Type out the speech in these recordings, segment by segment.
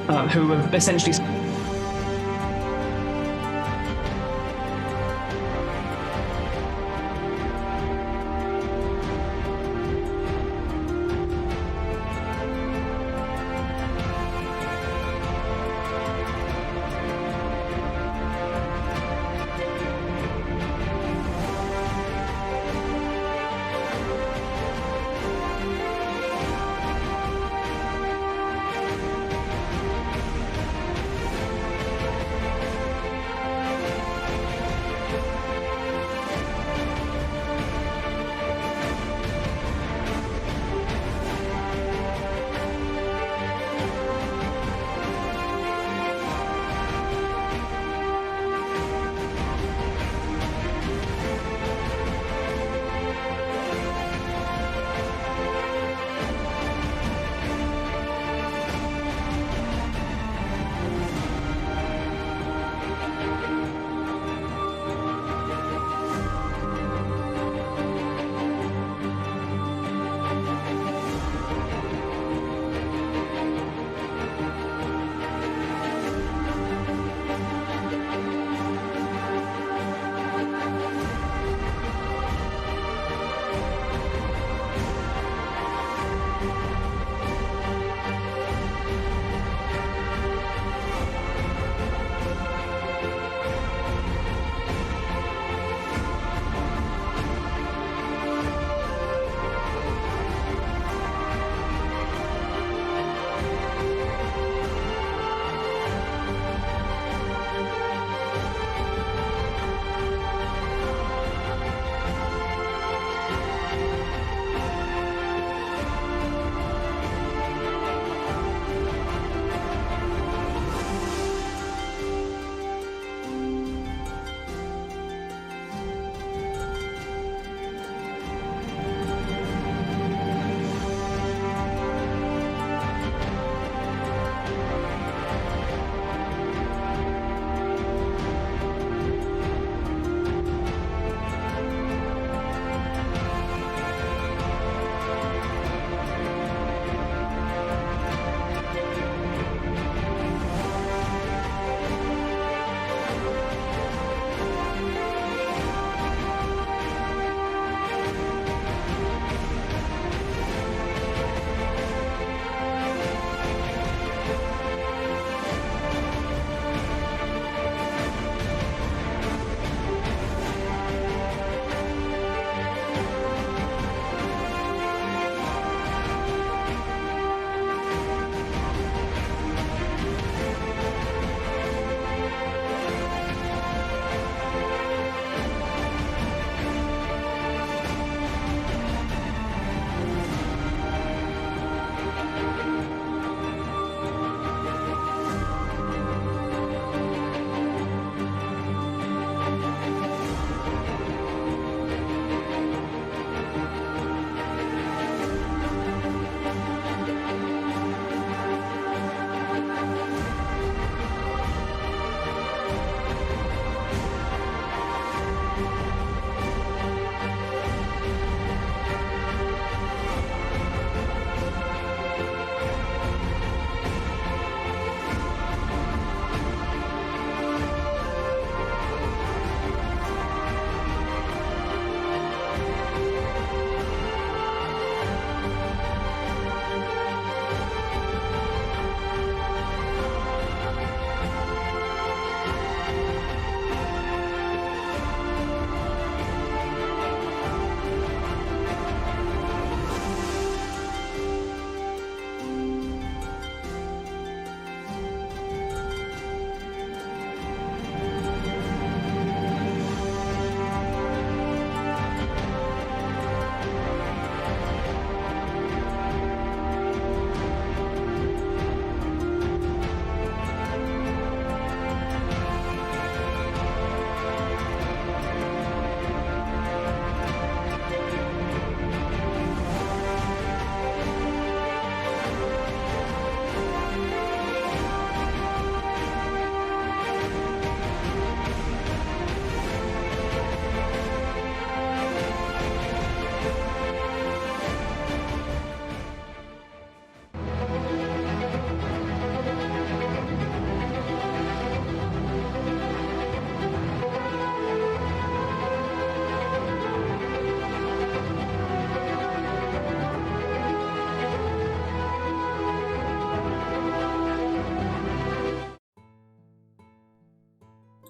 who have essentially.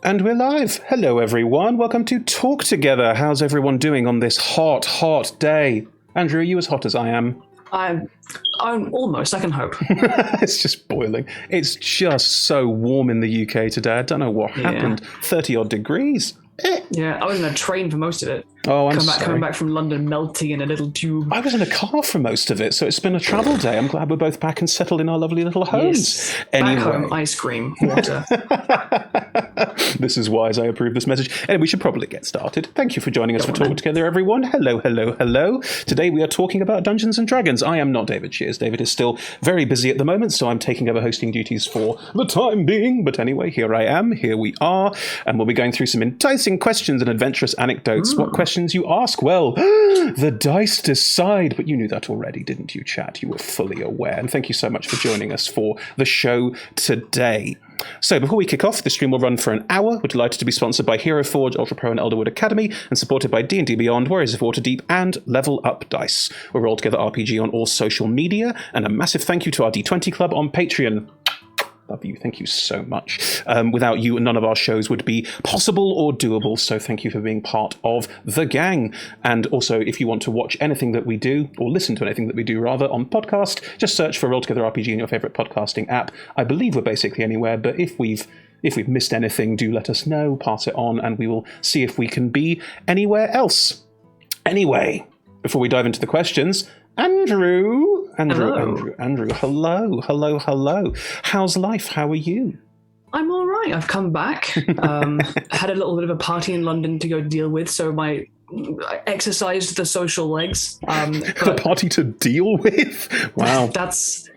And we're live. Hello, everyone. Welcome to Talk Together. How's everyone doing on this hot, hot day? Andrew, are you as hot as I am? I'm almost. I can hope. It's just boiling. It's just so warm in the UK today. I don't know what happened. 30-odd degrees. Yeah, I was in a train for most of it. Oh, Coming back from London, melting in a little tube. I was in a car for most of it, so it's been a travel day. I'm glad we're both back and settled in our lovely little homes. Yes. Anyway. Back home, ice cream, water. This is wise. I approve this message. Anyway, we should probably get started. Thank you for joining us for Talk Together, everyone. Hello, hello, hello. Today we are talking about Dungeons and Dragons. I am not David Shears. David is still very busy at the moment, so I'm taking over hosting duties for the time being. But anyway, here I am. Here we are. And we'll be going through some enticing questions and adventurous anecdotes. What questions you ask? Well, the dice decide. But you knew that already, didn't you, chat? You were fully aware. And thank you so much for joining us for the show today. So before we kick off, the stream will run for an hour. We're delighted to be sponsored by Hero Forge, Ultra Pro and Elderwood Academy, and supported by D&D Beyond, Warriors of Waterdeep, and Level Up Dice. We're Roll Together RPG on all social media, and a massive thank you to our D20 Club on Patreon. Love you. Thank you so much. Without you, none of our shows would be possible or doable, so thank you for being part of the gang. And also, if you want to watch anything that we do, or listen to anything that we do, rather, on podcast, just search for Roll Together RPG in your favourite podcasting app. I believe we're basically anywhere, but if we've missed anything, do let us know, pass it on, and we will see if we can be anywhere else. Anyway, before we dive into the questions, Andrew, hello. How's life? How are you? I'm all right. I've come back. Had a little bit of a party in London to go deal with, so I exercised the social legs. A party to deal with? Wow.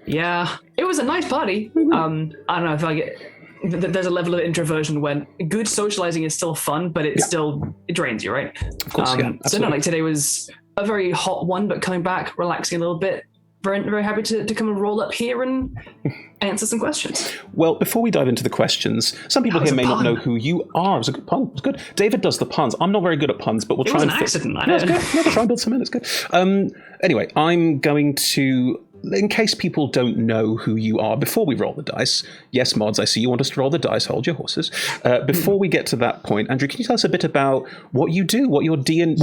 It was a nice party. I don't know if there's a level of introversion when good socializing is still fun, but it drains you, right? Of course, yeah. Absolutely. So no, today was a very hot one, but coming back, relaxing a little bit. Very, very happy to come and roll up here and answer some questions. Well, before we dive into the questions, some people here may not know who you are. It was a good pun. It was good. David does the puns. I'm not very good at puns, but we'll try and... It was an accident. No, it's good. No, we'll try and build some in. It's good. Anyway, I'm going to... In case people don't know who you are, before we roll the dice, yes, mods, I see you want us to roll the dice, hold your horses. Before we get to that point, Andrew, can you tell us a bit about what you do, what your D&D and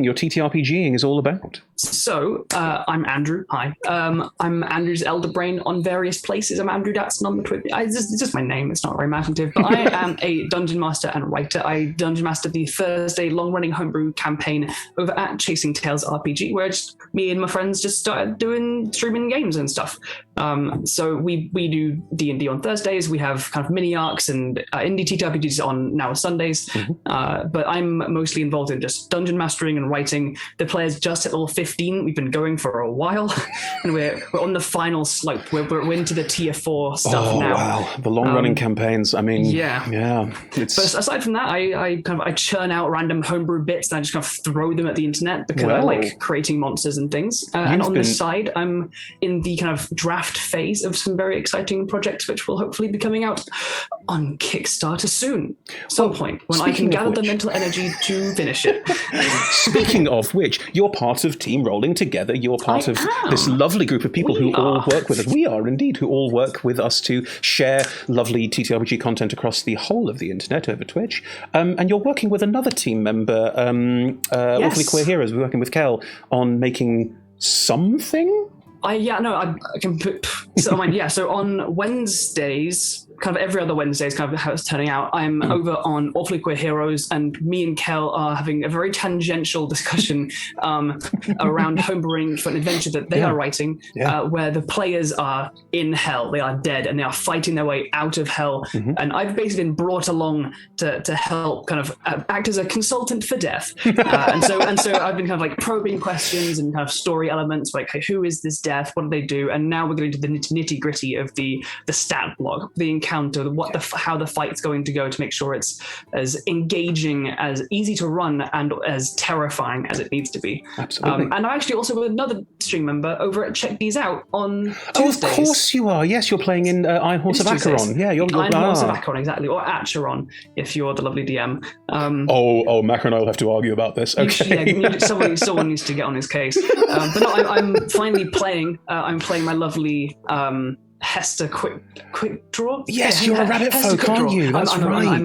your TTRPGing is all about? So, I'm Andrew. Hi. I'm Andrew's elder brain on various places. I'm Andrew Datson on the Twitter. It's just my name. It's not very imaginative. But I am a dungeon master and writer. I dungeon mastered the Thursday long-running homebrew campaign over at Chasing Tales RPG, where just me and my friends just started streaming games and stuff. So we do D&D on Thursdays. We have kind of mini arcs and indie TTRPGs on now Sundays. But I'm mostly involved in just dungeon mastering and writing. The players just hit level 15. We've been going for a while, and we're on the final slope. We're into the tier 4 stuff now. Wow, the long-running campaigns. I mean, yeah. But aside from that, I churn out random homebrew bits and I just kind of throw them at the internet because I like creating monsters and things. And on the side, I'm in the kind of draft phase of some very exciting projects, which will hopefully be coming out on Kickstarter soon, some point when I can gather the mental energy to finish it. Speaking of which, you're part of Team Rolling Together. You're part of this lovely group of people who all work with us. We are indeed, who all work with us to share lovely TTRPG content across the whole of the internet over Twitch. And you're working with another team member, Awfully Queer Heroes. We're working with Kel on making something. I can put. So on Wednesdays, kind of every other Wednesday is kind of how it's turning out. I'm over on Awfully Queer Heroes, and me and Kel are having a very tangential discussion around homebrewing for an adventure that they are writing, where the players are in hell. They are dead, and they are fighting their way out of hell. And I've basically been brought along to help kind of act as a consultant for death. And so I've been kind of like probing questions and kind of story elements, like, hey, who is this death? What do they do? And now we're getting to the nitty gritty of the stat block, the encounter, how the fight's going to go to make sure it's as engaging, as easy to run, and as terrifying as it needs to be. Absolutely. And I'm actually also with another stream member over at Check These Out on Tuesdays. Oh, of course you are. Yes, you're playing in Iron Horse of Acheron. Yeah, you're Iron Horse of Acheron, exactly, or Acheron if you're the lovely DM. Macron, I'll have to argue about this. Okay. Someone needs to get on his case. But no, I'm finally playing. I'm playing my lovely Hester quick draw. Yes, you're a rabbit folk, aren't you? That's right. I'm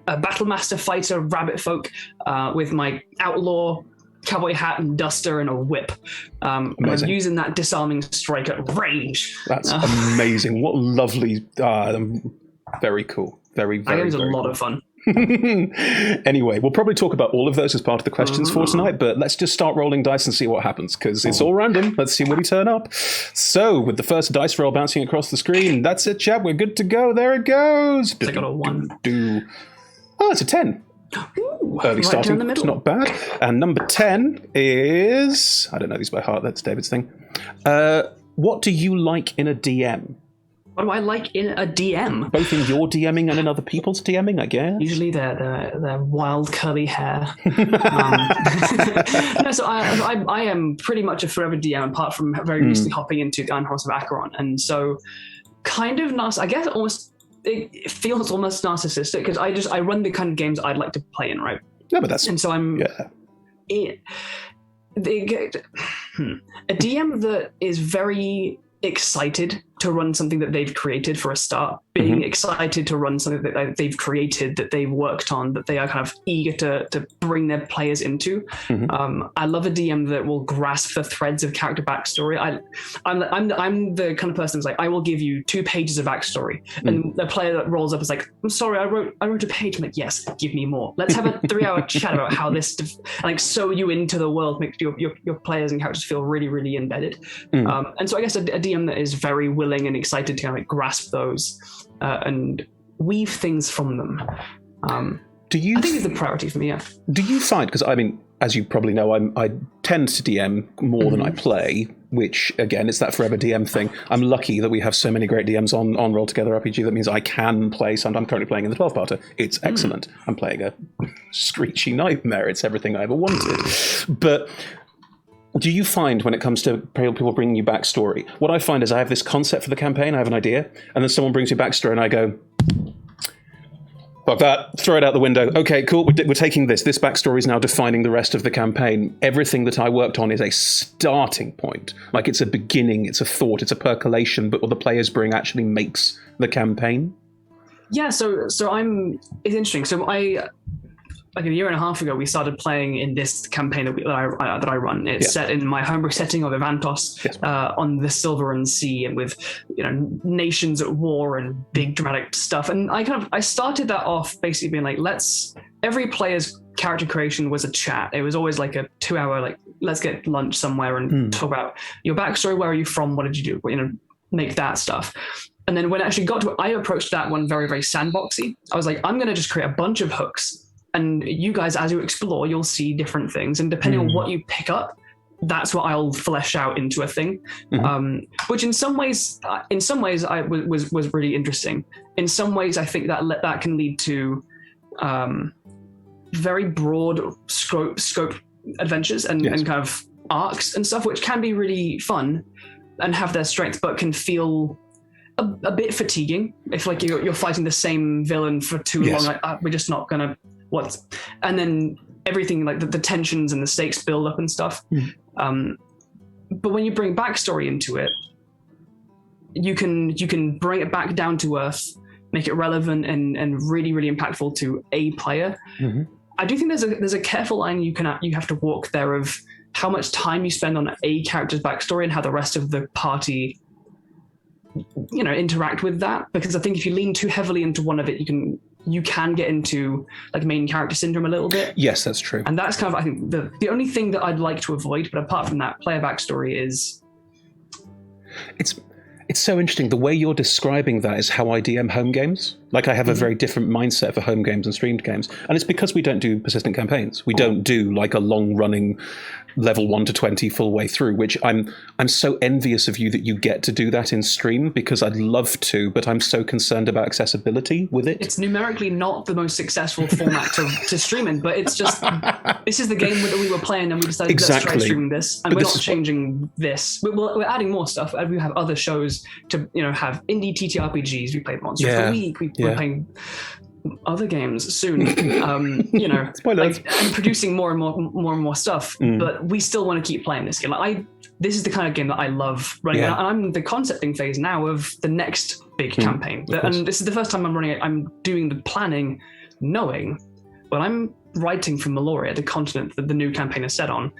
a battlemaster fighter rabbit folk with my outlaw cowboy hat and duster and a whip. And I'm using that disarming strike at range. That's amazing. What lovely... very cool. Very, very, That was a lot cool. of fun. Anyway, we'll probably talk about all of those as part of the questions for tonight, but let's just start rolling dice and see what happens, because it's all random. Let's see where we turn up. So, with the first dice roll bouncing across the screen, that's it, chap. We're good to go. There it goes. I got a 1. Oh, it's a 10. Ooh, Early right starting, down the middle. it's not bad. And number 10 is... I don't know these by heart, that's David's thing. What do you like in a DM? What do I like in a DM? Both in your DMing and in other people's DMing, I guess. Usually their wild curly hair. So I am pretty much a forever DM, apart from very recently hopping into the Iron Horse of Acheron. And so kind of nice, I guess almost... It feels almost narcissistic because I run the kind of games I'd like to play in, right? Yeah, but that's... And so I'm... Yeah. A DM that is very excited to run something that they've created for a start, being excited to run something that they've created, that they've worked on, that they are kind of eager to bring their players into. I love a DM that will grasp the threads of character backstory. I'm the kind of person who's like, I will give you 2 pages of backstory, and the player that rolls up is like, I'm sorry, I wrote a page. I'm like, yes, give me more. Let's have a 3-hour chat about how this like sew you into the world, make your players and characters feel really, really embedded. And so I guess a DM that is very willing and excited to kind of grasp those and weave things from them. I think is the priority for me. Yeah. Do you find, because I mean, as you probably know, I tend to DM more than I play, which again, it's that forever DM thing. I'm lucky that we have so many great DMs on Roll Together RPG. That means I can play. I'm currently playing in the 12-parter. It's excellent. I'm playing a screechy nightmare. It's everything I ever wanted. But do you find when it comes to people bringing you backstory, what I find is I have this concept for the campaign, I have an idea, and then someone brings you backstory and I go, fuck that, throw it out the window. Okay, cool, we're taking this. This backstory is now defining the rest of the campaign. Everything that I worked on is a starting point. Like it's a beginning, it's a thought, it's a percolation, but what the players bring actually makes the campaign. Yeah, so it's interesting. So like a year and a half ago, we started playing in this campaign that I run. It's set in my homebrew setting of Evantos, on the Silveran Sea, and with nations at war and big dramatic stuff. And I started that off basically being like, every player's character creation was a chat. It was always like a 2-hour like, let's get lunch somewhere and talk about your backstory. Where are you from? What did you do? Make that stuff. And then when I actually got to it, I approached that one very, very sandboxy. I was like, I'm going to just create a bunch of hooks. And you guys, as you explore, you'll see different things. And depending on what you pick up, that's what I'll flesh out into a thing. Which in some ways was really interesting. In some ways, I think that can lead to very broad scope adventures and kind of arcs and stuff, which can be really fun and have their strengths, but can feel a bit fatiguing if like you're fighting the same villain for too long. Like, we're just not gonna. And then everything like the tensions and the stakes build up and stuff. But when you bring backstory into it, you can bring it back down to earth, make it relevant and really, really impactful to a player. I do think there's a careful line you have to walk there of how much time you spend on a character's backstory and how the rest of the party interact with that, because I think if you lean too heavily into one of it, you can get into like main character syndrome a little bit. Yes, that's true. And that's kind of, I think, the only thing that I'd like to avoid, but apart from that, player backstory is... It's so interesting. The way you're describing that is how I DM home games. Like I have a very different mindset for home games and streamed games. And it's because we don't do persistent campaigns. We don't do like a long running level 1 to 20 full way through, which I'm so envious of you that you get to do that in stream, because I'd love to, but I'm so concerned about accessibility with it. It's numerically not the most successful format to stream in, but it's just, this is the game that we were playing and we decided let's try streaming this. And we're not changing this. We're adding more stuff. We have other shows to have indie TTRPGs. We played Monster of the Week. We're playing other games soon. You know, Spoilers. and producing more and more stuff. But we still want to keep playing this game. This is the kind of game that I love running. Yeah. And I'm in the concepting phase now of the next big campaign. And this is the first time I'm running it. I'm doing the planning, knowing when I'm writing for Meloria, the continent that the new campaign is set on.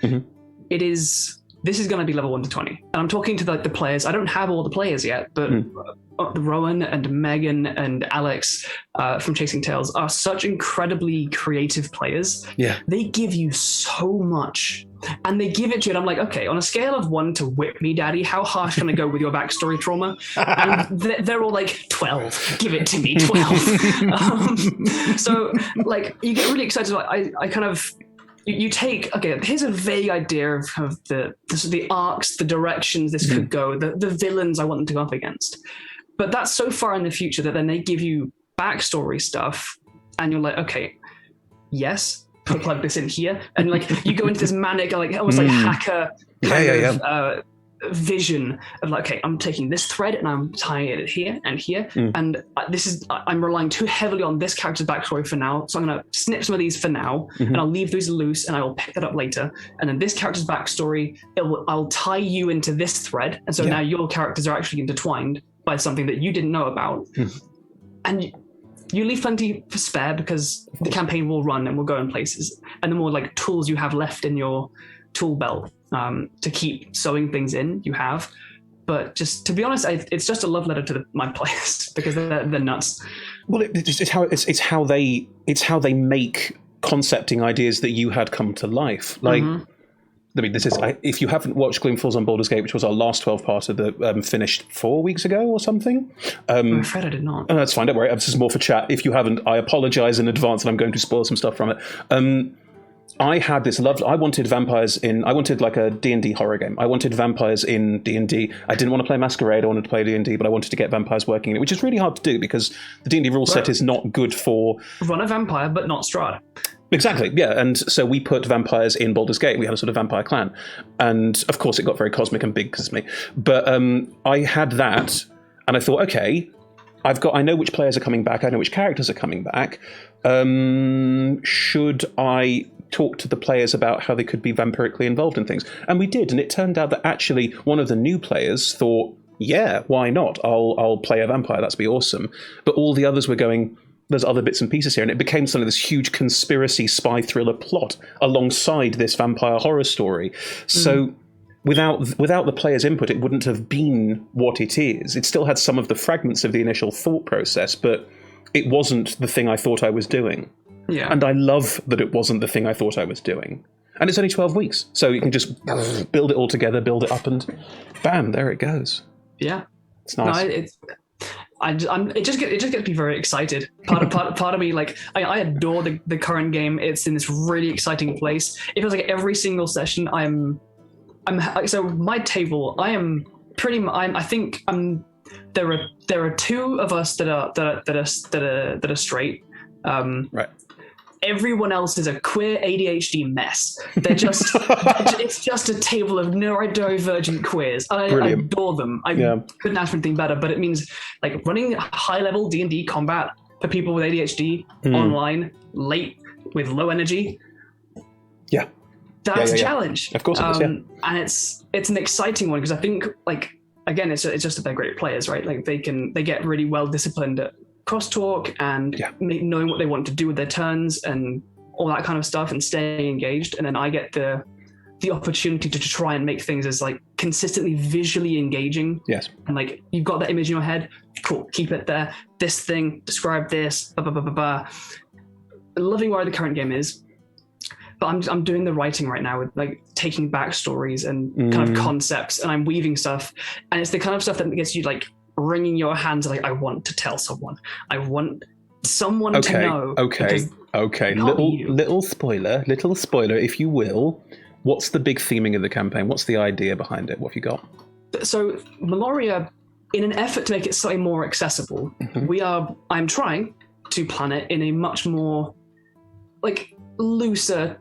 This is going to be level 1 to 20. And I'm talking to the players. I don't have all the players yet, but Rowan and Megan and Alex from Chasing Tales are such incredibly creative players. Yeah. They give you so much. And they give it to you, and I'm like, okay, on a scale of 1 to whip me, daddy, how harsh can I go with your backstory trauma? And they're all like, 12. Give it to me, 12. So, like, you get really excited. I kind of... You take, okay, here's a vague idea of the arcs, the directions this could go, the villains I want them to go up against. But that's so far in the future that then they give you backstory stuff, and you're like, okay, yes, plug this in here. And like you go into this manic, like almost like hacker kind of vision of like, okay, I'm taking this thread and I'm tying it here and here, and I'm relying too heavily on this character's backstory for now, so I'm going to snip some of these for now, and I'll leave those loose, and I will pick that up later. And then this character's backstory, I'll tie you into this thread, and so now your characters are actually intertwined by something that you didn't know about, and you leave plenty for spare because the campaign will run and will go in places, and the more like tools you have left in your tool belt to keep sewing things in, you have. But just to be honest, it's just a love letter to my players because they're nuts. Well, it's how they make concepting ideas that you had come to life. Like, I mean, this is if you haven't watched Gloomfalls on Baldur's Gate, which was our last 12-parter that finished 4 weeks ago or something. I'm afraid I did not. Oh, that's fine. Don't worry. This is more for chat. If you haven't, I apologize in advance, and I'm going to spoil some stuff from it. I had this I wanted vampires I wanted like a D&D horror game. I wanted vampires in D&D. I didn't want to play Masquerade. I wanted to play D&D, but I wanted to get vampires working in it, which is really hard to do because the D&D rule set is not good for... Run a vampire, but not Strahd. Exactly, yeah. And so we put vampires in Baldur's Gate. We had a sort of vampire clan. And of course it got very cosmic and big because of me. But I had that, and I thought, okay, I know which players are coming back. I know which characters are coming back. Should I talk to the players about how they could be vampirically involved in things? And we did, and it turned out that actually one of the new players thought, yeah, why not? I'll play a vampire, that'd be awesome. But all the others were going, there's other bits and pieces here, and it became sort of this huge conspiracy spy thriller plot alongside this vampire horror story. So without the players' input, it wouldn't have been what it is. It still had some of the fragments of the initial thought process, but it wasn't the thing I thought I was doing. Yeah. And I love that it wasn't the thing I thought I was doing. And it's only 12 weeks, so you can just build it all together, build it up, and bam, there it goes. Yeah. It's nice. No, it just gets me very excited. Part of me, like, I adore the current game. It's in this really exciting place. It feels like every single session so my table, there are two of us that are straight. Right. Everyone else is a queer ADHD mess. They're just it's just a table of neurodivergent queers. I adore them. I couldn't ask for anything better, but it means like running high level D&D combat for people with ADHD online, late, with low energy. Yeah. That's a challenge. Of course it is, yeah. And it's an exciting one because I think, like, again, it's just that they're great players, right? Like they get really well disciplined at crosstalk and knowing what they want to do with their turns and all that kind of stuff and staying engaged. And then I get the opportunity to try and make things as like consistently visually engaging. Yes. And like you've got that image in your head, cool, keep it there. This thing, describe this, blah, blah, blah, blah, blah. Loving where the current game is. But I'm doing the writing right now with like taking backstories and kind of concepts, and I'm weaving stuff, and it's the kind of stuff that gets you like wringing your hands like, I want to tell someone. I want someone to know. Okay. Little spoiler, if you will. What's the big theming of the campaign? What's the idea behind it? What have you got? So Meloria, in an effort to make it slightly more accessible, I'm trying to plan it in a much more like looser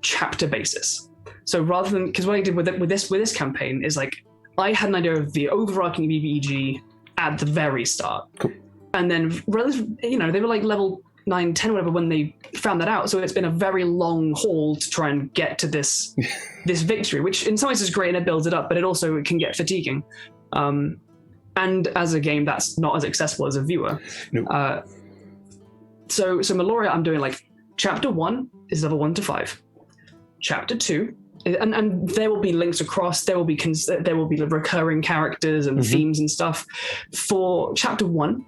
chapter basis. So rather than, because what I did with this campaign is like I had an idea of the overarching BBEG at the very start, cool. And then they were like level 9, 10, whatever, when they found that out. So it's been a very long haul to try and get to this victory, which in some ways is great and it builds it up, but it can get fatiguing. And as a game, that's not as accessible as a viewer. No. So Meloria, I'm doing like chapter 1 is level 1 to 5. Chapter 2, and there will be links across. There will be recurring characters and themes and stuff. For chapter 1,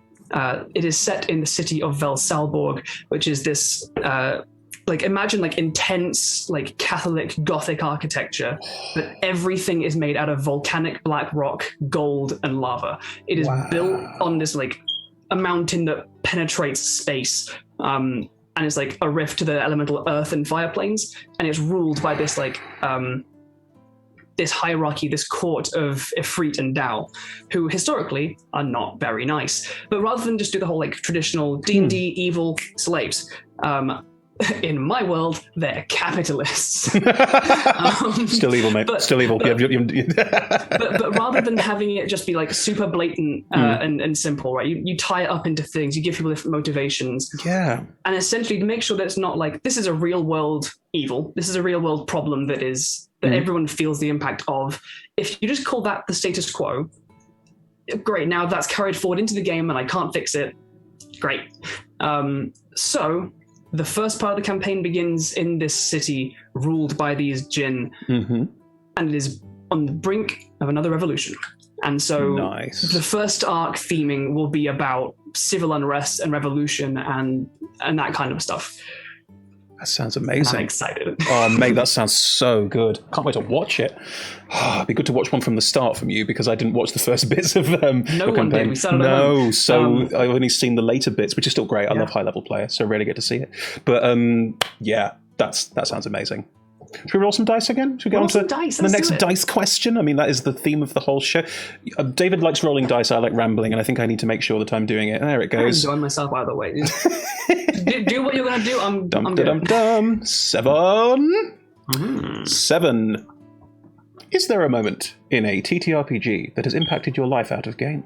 it is set in the city of Velsalborg, which is this imagine intense Catholic Gothic architecture, but everything is made out of volcanic black rock, gold, and lava. It is built on this a mountain that penetrates space, and it's like a rift to the elemental earth and fire planes, and it's ruled by this this hierarchy, this court of Ifrit and Dao, who historically are not very nice. But rather than just do the whole traditional D&D evil slaves, in my world, they're capitalists. Still evil, mate. Still evil. But rather than having it just be super blatant and simple, right? You tie it up into things. You give people different motivations. Yeah. And essentially to make sure that it's not this is a real world evil. This is a real world problem that everyone feels the impact of. If you just call that the status quo, great. Now that's carried forward into the game and I can't fix it. Great. So the first part of the campaign begins in this city ruled by these Jinn, and it is on the brink of another revolution. And so the first arc theming will be about civil unrest and revolution and that kind of stuff. That sounds amazing. I'm excited. Oh, mate, that sounds so good. Can't wait to watch it. It'd be good to watch one from the start from you, because I didn't watch the first bits of no one did. We started at home. So I've only seen the later bits, which is still great. I love high-level players, so I rarely get to see it. But that sounds amazing. Should we roll some dice again? Should we get on to the next dice question? I mean, that is the theme of the whole show. David likes rolling dice. I like rambling, and I think I need to make sure that I'm doing it. There it goes. I'm enjoying myself, by the way. do what you're going to do. I'm good. 7. 7. Is there a moment in a TTRPG that has impacted your life out of game?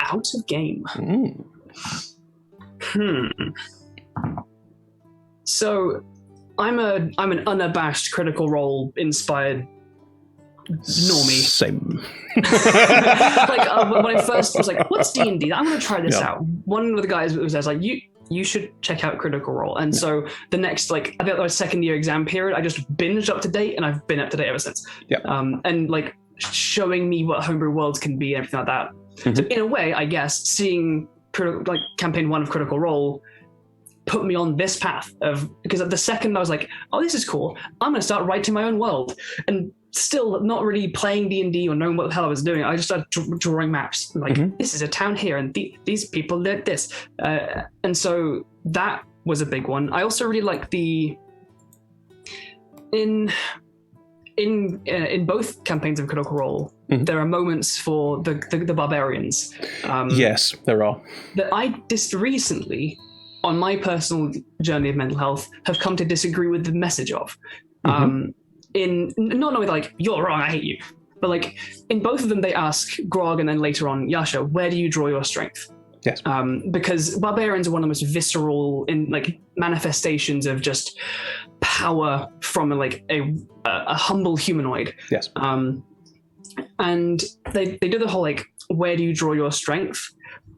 Out of game? So I'm an unabashed Critical Role inspired normie. Same. When I first was what's D&D? I'm going to try this out. One of the guys was like, you should check out Critical Role. And so the next, I think that was second year exam period, I just binged Up to Date, and I've been up to date ever since. Yeah. And showing me what homebrew worlds can be and everything like that. So in a way, I guess, seeing campaign 1 of Critical Role put me on this path because at the second I was like, oh, this is cool. I'm going to start writing my own world. And still not really playing D&D or knowing what the hell I was doing. I just started drawing maps. This is a town here, and these people did this. And so that was a big one. I also really like in both campaigns of Critical Role, there are moments for the barbarians. Yes, there are. That I just recently, on my personal journey of mental health, have come to disagree with the message of. In not knowing you're wrong, I hate you, but in both of them they ask Grog and then later on Yasha, where do you draw your strength? Yes. Because barbarians are one of the most visceral manifestations of just power from a humble humanoid. Yes. And they do the whole where do you draw your strength?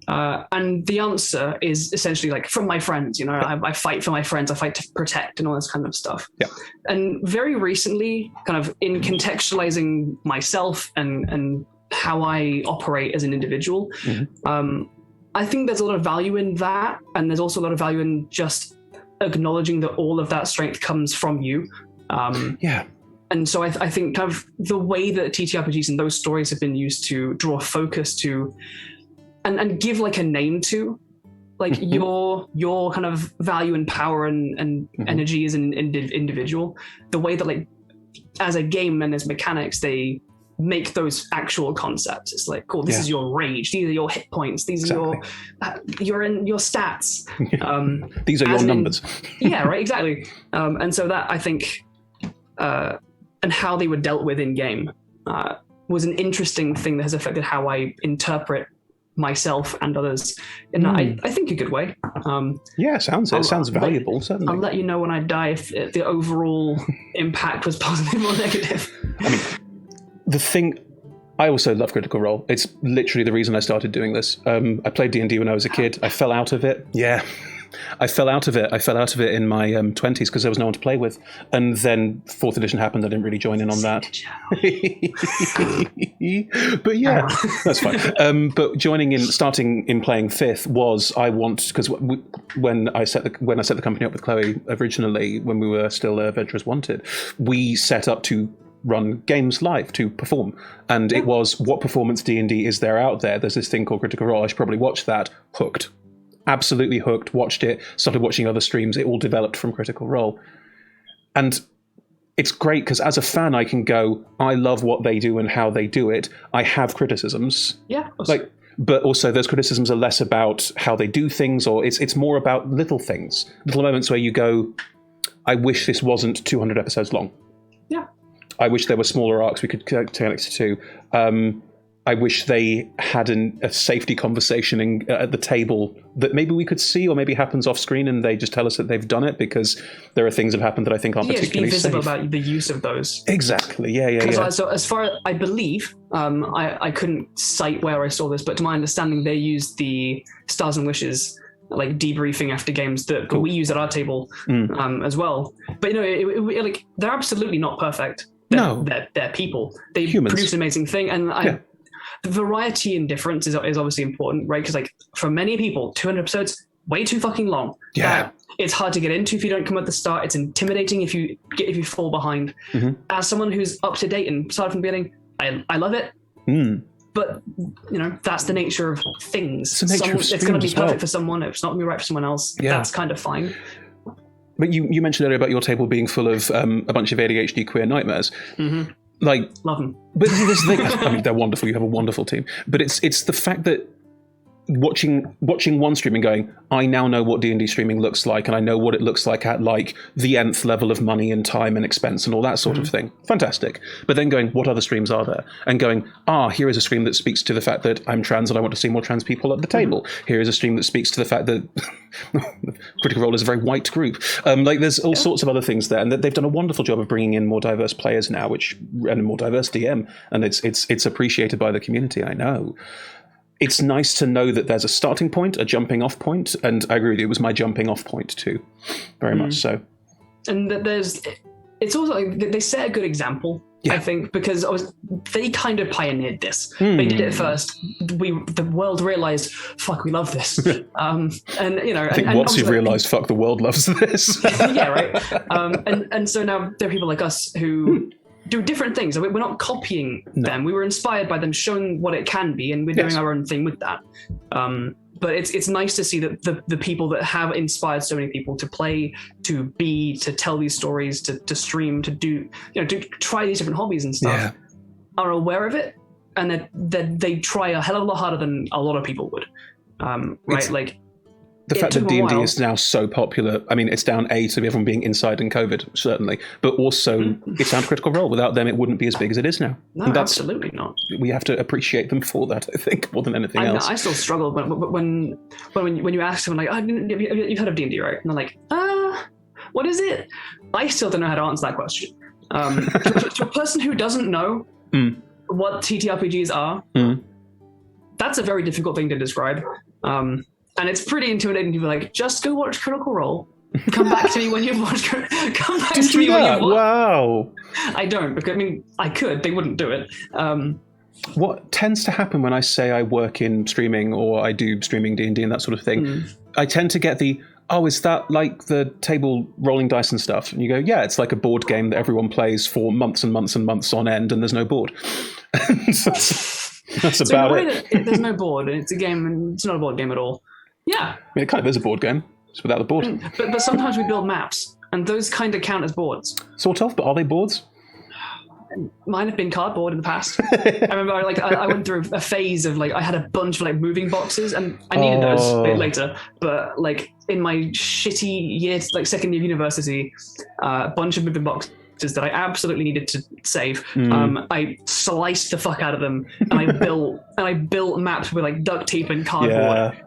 And the answer is essentially from my friends. I fight for my friends. I fight to protect and all this kind of stuff. Yeah. And very recently, kind of in contextualizing myself and how I operate as an individual, I think there's a lot of value in that, and there's also a lot of value in just acknowledging that all of that strength comes from you. And so I think kind of the way that TTRPGs and those stories have been used to draw focus to and give a name to your kind of value and power and energy as an individual, the way that as a game and as mechanics they make those actual concepts. It's cool, this is your rage, these are your hit points, these are your stats. These are your numbers. Right, exactly. And so that I think and how they were dealt with in game was an interesting thing that has affected how I interpret myself and others in I think a good way. Sounds valuable. Certainly, I'll let you know when I die if the overall impact was positive or negative. I mean, the thing. I also love Critical Role. It's literally the reason I started doing this. I played D&D when I was a kid. I fell out of it. Yeah. I fell out of it in my 20s because there was no one to play with. And then 4th edition happened. I didn't really join in on that. But yeah, that's fine. But starting in playing 5th was because when I set the company up with Chloe originally, when we were still Adventurers Wanted, we set up to run games live, to perform, and it was what performance D&D is there out there. There's this thing called Critical Role. I should probably watch that. Hooked. Absolutely hooked, watched it, started watching other streams. It all developed from Critical Role. And it's great because as a fan, I can go, I love what they do and how they do it. I have criticisms. Yeah. But also those criticisms are less about how they do things, or it's more about little things, little moments where you go, I wish this wasn't 200 episodes long. Yeah. I wish there were smaller arcs we could connect to. I wish they had a safety conversation at the table that maybe we could see, or maybe happens off screen, and they just tell us that they've done it, because there are things that have happened that I think aren't particularly safe. Be visible about the use of those. Exactly. Yeah. So as far as I believe, I couldn't cite where I saw this, but to my understanding, they used the Stars and Wishes like debriefing after games that we use at our table as well. But they're absolutely not perfect. They're people. They produce an amazing thing, and the variety and difference is obviously important, right? Because for many people, 200 episodes, way too fucking long. Yeah. It's hard to get into if you don't come at the start. It's intimidating if you fall behind. Mm-hmm. As someone who's up to date and started from the beginning, I love it. But that's the nature of things. It's going to be perfect for someone. If it's not going to be right for someone else, that's kind of fine. But you mentioned earlier about your table being full of a bunch of ADHD queer nightmares. Mm-hmm. Love them. But this is the thing. I mean, they're wonderful. You have a wonderful team. But it's the fact that watching one stream and going, I now know what D&D streaming looks like, and I know what it looks like at the nth level of money and time and expense and all that sort of thing. Fantastic. But then going, what other streams are there? And going, here is a stream that speaks to the fact that I'm trans and I want to see more trans people at the table. Here is a stream that speaks to the fact that Critical Role is a very white group. There's all sorts of other things there, and that they've done a wonderful job of bringing in more diverse players now, and a more diverse DM, and it's appreciated by the community, I know. It's nice to know that there's a starting point, a jumping off point, and I agree with you, it was my jumping off point too, very much so. And it's also they set a good example, I think, because they kind of pioneered this. They did it first. The world realized, fuck, we love this. I think once you've realized, fuck, the world loves this. Yeah, right. And so now there are people like us who do different things. We're not copying them. We were inspired by them, showing what it can be, and we're doing our own thing with that. But it's nice to see that the people that have inspired so many people to play, to tell these stories, to stream, to do, to try these different hobbies and stuff, are aware of it, and that they try a hell of a lot harder than a lot of people would. Right? The fact that D&D is now so popular, I mean, it's down to everyone being inside and COVID, certainly, but also it's down to Critical Role. Without them, it wouldn't be as big as it is now. No, absolutely not. We have to appreciate them for that, I think, more than anything else. I still struggle when you ask someone, you've heard of D&D, right? And they're like, what is it? I still don't know how to answer that question. To a person who doesn't know what TTRPGs are, that's a very difficult thing to describe. And it's pretty intimidating to be like, just go watch Critical Role. Come back to me when you've watched. Come back to me when you've watched. Wow. I don't, because I could. They wouldn't do it. What tends to happen when I say I work in streaming, or I do streaming D&D and that sort of thing, I tend to get is that like the table rolling dice and stuff? And you go, yeah, it's like a board game that everyone plays for months and months and months on end, and there's no board. That's about it. There's no board, and it's a game, and it's not a board game at all. Yeah. I mean, it kind of is a board game. It's without the board. But sometimes we build maps, and those kind of count as boards. Sort of, but are they boards? Mine have been cardboard in the past. I remember I went through a phase of I had a bunch of moving boxes, and I needed those a bit later. But in my shitty year, second year of university, a bunch of moving boxes that I absolutely needed to save. I sliced the fuck out of them, and I built maps with duct tape and cardboard.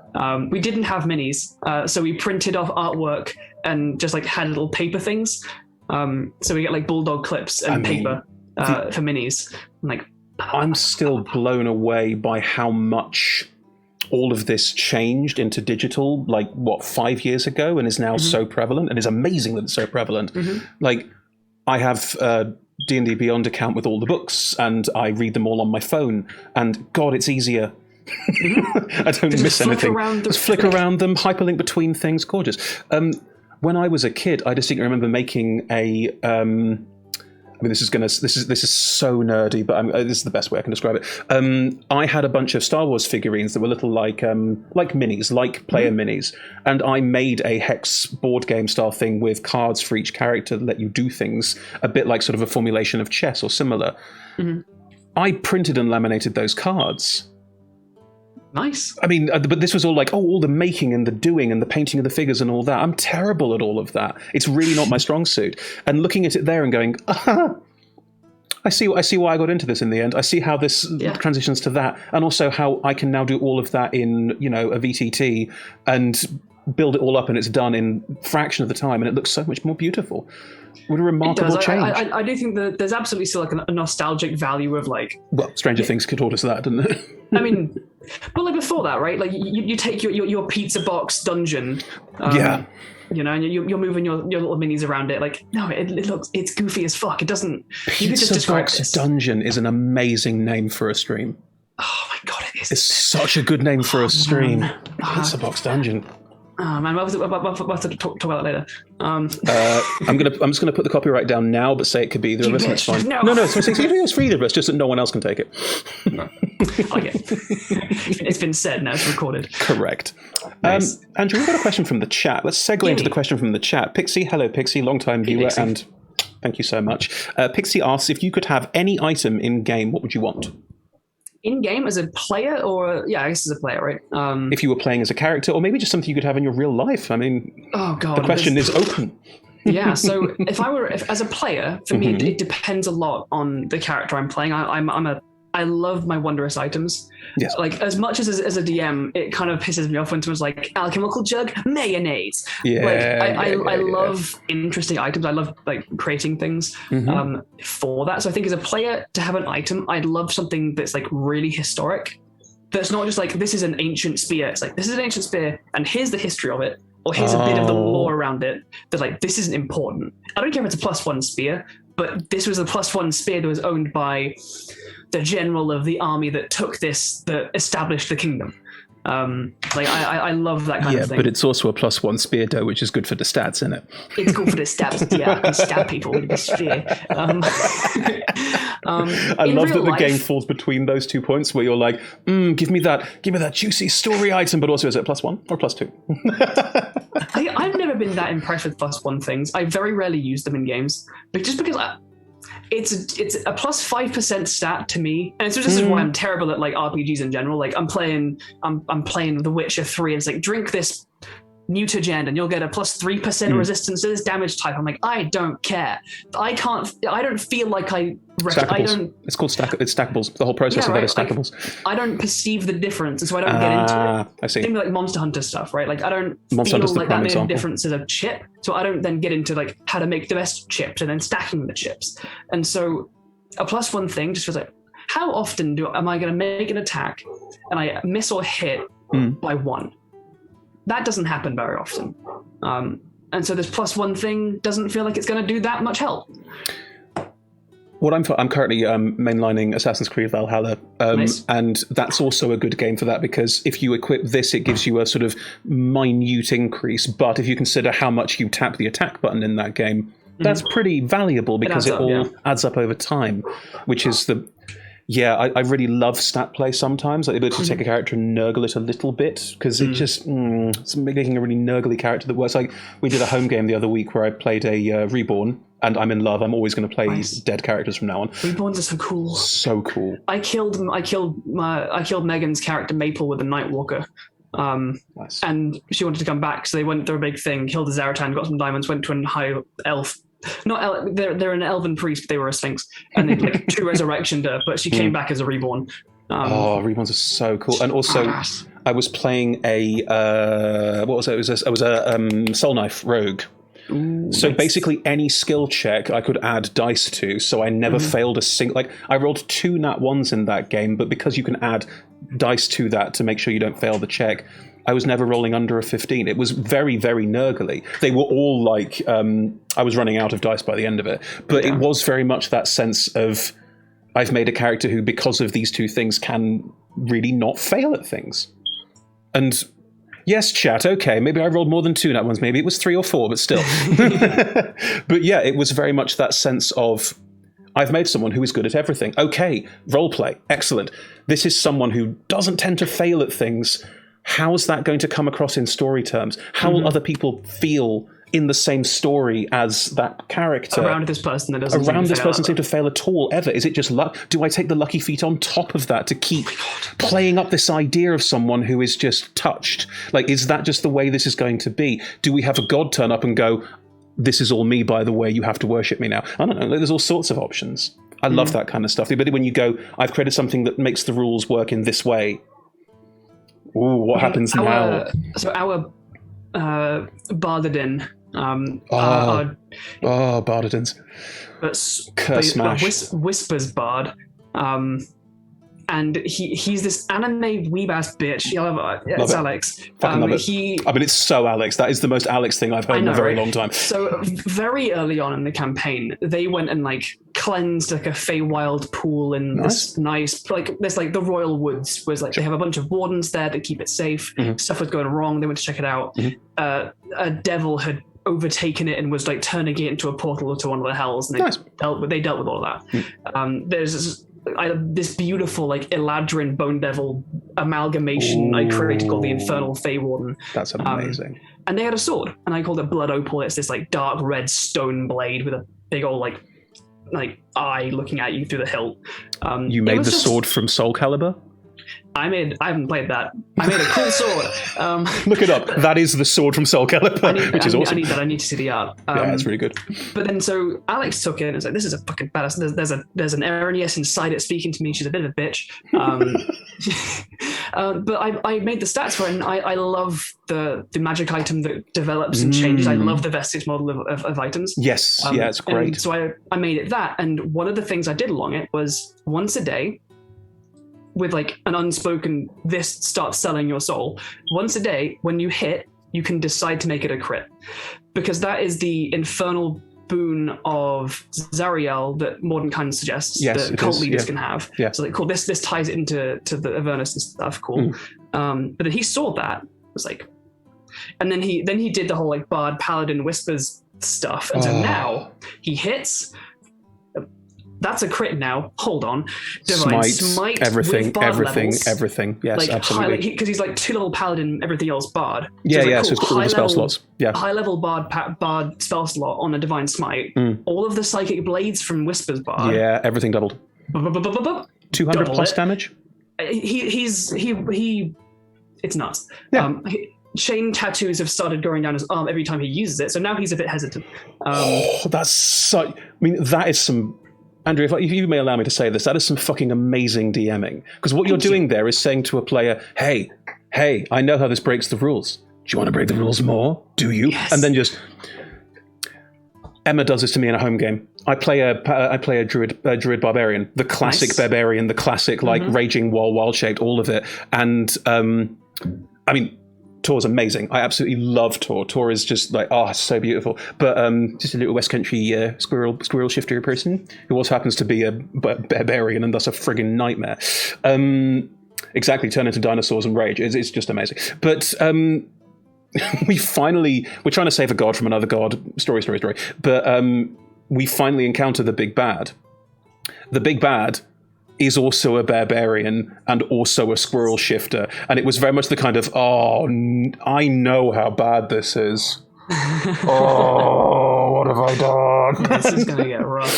We didn't have minis, so we printed off artwork and just like had little paper things. So we get like bulldog clips and paper for minis. I'm still blown away by how much all of this changed into digital, 5 years ago, and is now so prevalent, and is amazing that it's so prevalent. Like, I have a D&D Beyond account with all the books, and I read them all on my phone, and God, it's easier. I don't miss anything. Just flick around them, hyperlink between things, gorgeous. When I was a kid, I distinctly remember making a... I mean, this is so nerdy, but this is the best way I can describe it. I had a bunch of Star Wars figurines that were little like minis, like player minis, and I made a hex board game style thing with cards for each character that let you do things, a bit like sort of a formulation of chess or similar. I printed and laminated those cards. Nice. I mean, but this was all like, all the making and the doing and the painting of the figures and all that. I'm terrible at all of that. It's really not my strong suit. And looking at it there and going, I see why I got into this in the end. I see how this transitions to that, and also how I can now do all of that in, a VTT and build it all up, and it's done in a fraction of the time, and it looks so much more beautiful. What a remarkable change. I do think that there's absolutely still like a nostalgic value of like... Well, Stranger Things could taught us that, didn't it? I mean, but like before that, right? Like you take your pizza box dungeon. And you're moving your little minis around it. Like, no, it's goofy as fuck. It doesn't... Pizza box dungeon is an amazing name for a stream. Oh my God, it is. It's such a good name for a stream. Pizza box dungeon. Oh man, we'll have to talk about that later. I'm just gonna put the copyright down now, but say it could be either of us, and it's fine. No. So it's for either of us, just that no one else can take it. Okay. It's been said, now it's recorded. Correct. Nice. Andrew, we've got a question from the chat. Let's segue into the question from the chat. Pixie, hello Pixie, long-time viewer, Pixie. And thank you so much. Pixie asks, if you could have any item in game, what would you want? In game as a player, or I guess as a player, right? If you were playing as a character, or maybe just something you could have in your real life. I mean, oh God, the question is open. Yeah, so if as a player, for me, it depends a lot on the character I'm playing. I love my wondrous items. Yes. Like, as much as a DM, it kind of pisses me off when someone's like, alchemical jug, mayonnaise. I love interesting items. I love like creating things for that. So I think as a player, to have an item, I'd love something that's like really historic. That's not just like, this is an ancient spear. It's like, this is an ancient spear, and here's the history of it. Or here's a bit of the lore around it. That like, this isn't important. I don't care if it's a +1 spear, but this was a +1 spear that was owned by the general of the army that that established the kingdom. I love that kind of thing. Yeah, but it's also a +1 spear dough, which is good for the stats, isn't it? It's good for the stats. Yeah, I can stab people with the spear. I love that the game falls between those 2 points where you're like, give me that juicy story item, but also is it +1 or +2? I've never been that impressed with +1 things. I very rarely use them in games, but just because it's a +5% stat to me, and so this is why I'm terrible at like RPGs in general. Like I'm playing The Witcher 3, and it's like, drink this mutagen and you'll get a +3% resistance to this damage type. I'm like, I don't care. I don't feel like it's called it's stackables. The whole process of that is stackables. Like, I don't perceive the difference, and so I don't get into it. I see. Things like Monster Hunter stuff, right? Like I don't Monster feel Hunter's like that made a difference as a chip, so I don't then get into like how to make the best chips and then stacking the chips. And so a +1 thing just feels like, how often am I going to make an attack and I miss or hit by 1? That doesn't happen very often. And so this +1 thing doesn't feel like it's going to do that much help. I'm currently mainlining Assassin's Creed Valhalla, nice. And that's also a good game for that, because if you equip this, it gives you a sort of minute increase. But if you consider how much you tap the attack button in that game, that's pretty valuable, because it all adds up over time, which is the... Yeah, I really love stat play sometimes. Like the ability to take a character and nurgle it a little bit, because it just it's making a really nurgly character that works. Like we did a home game the other week where I played a Reborn, and I'm in love. I'm always going to play dead characters from now on. Reborns are so cool. So cool. I killed Megan's character Maple with a Nightwalker. Nice. And she wanted to come back, so they went through a big thing, killed a Zaratan, got some diamonds, went to a high elf. They're an elven priest, but they were a sphinx, and they two resurrectioned her, but she came back as a reborn. Reborns are so cool. And also, I was playing a what was it? It was a Soul Knife rogue. Ooh, So nice. basically, any skill check I could add dice to, so I never failed a single. Like I rolled 2 nat 1s in that game, but because you can add dice to that to make sure you don't fail the check, I was never rolling under a 15. It was very, very nurgly. They were all like, I was running out of dice by the end of it, but it was very much that sense of I've made a character who, because of these 2 things, can really not fail at things. And yes, chat, okay, maybe I rolled more than 2 nat 1s, maybe it was 3 or 4, but still. But yeah, it was very much that sense of, I've made someone who is good at everything. Okay, roleplay, excellent. This is someone who doesn't tend to fail at things. How's that going to come across in story terms? How will other people feel in the same story as that character? Around this person that doesn't seem to fail at all, ever. Is it just luck? Do I take the lucky feat on top of that to keep playing up this idea of someone who is just touched? Like, is that just the way this is going to be? Do we have a god turn up and go, this is all me, by the way, you have to worship me now? I don't know. There's all sorts of options. I love that kind of stuff. The ability when you go, I've created something that makes the rules work in this way. Ooh, what happens now? So our Bardadin, Bardadins. Curse smash. Whispers Bard. And he's this anime weeb-ass bitch. It's Alex. Fucking love it. I mean, it's so Alex. That is the most Alex thing I've heard in a very long time. So very early on in the campaign, they went and like cleansed like a Feywild pool in this nice, like there's like the Royal Woods was like, they have a bunch of wardens there that keep it safe. Stuff was going wrong. They went to check it out. A devil had overtaken it and was like turning it into a portal to one of the hells, and they dealt with all of that. There's this beautiful like Eladrin Bone Devil amalgamation I created called the Infernal Fey Warden. That's amazing. And they had a sword, and I called it Blood Opal. It's this like dark red stone blade with a big old like eye looking at you through the hilt. You made the sword from Soul Calibur? I haven't played that. I made a cool sword. Look it up. That is the sword from Soul Calibur, which is awesome. I need to see the art. Yeah, it's really good. But then so Alex took it and was like, this is a fucking badass. There's an Erinius inside it speaking to me. She's a bit of a bitch. But I made the stats for it, and I love the magic item that develops and changes. I love the vestige model of items. Yes, yeah, it's great. So I made it that, and one of the things I did along it was once a day, with like an unspoken, this starts selling your soul. Once a day, when you hit, you can decide to make it a crit. Because that is the infernal boon of Zariel that Mordenkainen suggests that cult leaders can have. Yeah. So like, cool, this ties it into the Avernus and stuff, cool. But then he saw that, was like, and then he did the whole like Bard Paladin Whispers stuff. And so now he hits. That's a crit now. Hold on. Divine Smite everything. Yes, like absolutely. Because he's like 2-level paladin, everything else bard. So so it's got all the spell slots. Yeah. High level bard spell slot on a Divine Smite. All of the psychic blades from Whispers Bard. Yeah, everything doubled. 200 plus damage? He's it's nuts. Yeah. Chain tattoos have started going down his arm every time he uses it, so now he's a bit hesitant. That's so... I mean, that is some... Andrew, if you may allow me to say this, that is some fucking amazing DMing. Because what you're doing there is saying to a player, hey, I know how this breaks the rules. Do you want to break the rules more? Do you? Yes. And then just... Emma does this to me in a home game. I play a druid barbarian, the classic barbarian, the classic like raging wild shaped, all of it. And I mean, Tor's amazing. I absolutely love Tor. Tor is just like, so beautiful. But just a little West Country squirrel shifter person who also happens to be a barbarian and thus a friggin' nightmare. Exactly, turn into dinosaurs and rage. It's just amazing. But we're trying to save a god from another god. Story. But we finally encounter the big bad. The big bad is also a barbarian and also a squirrel shifter. And it was very much the kind of, I know how bad this is. What have I done? This is going to get rough.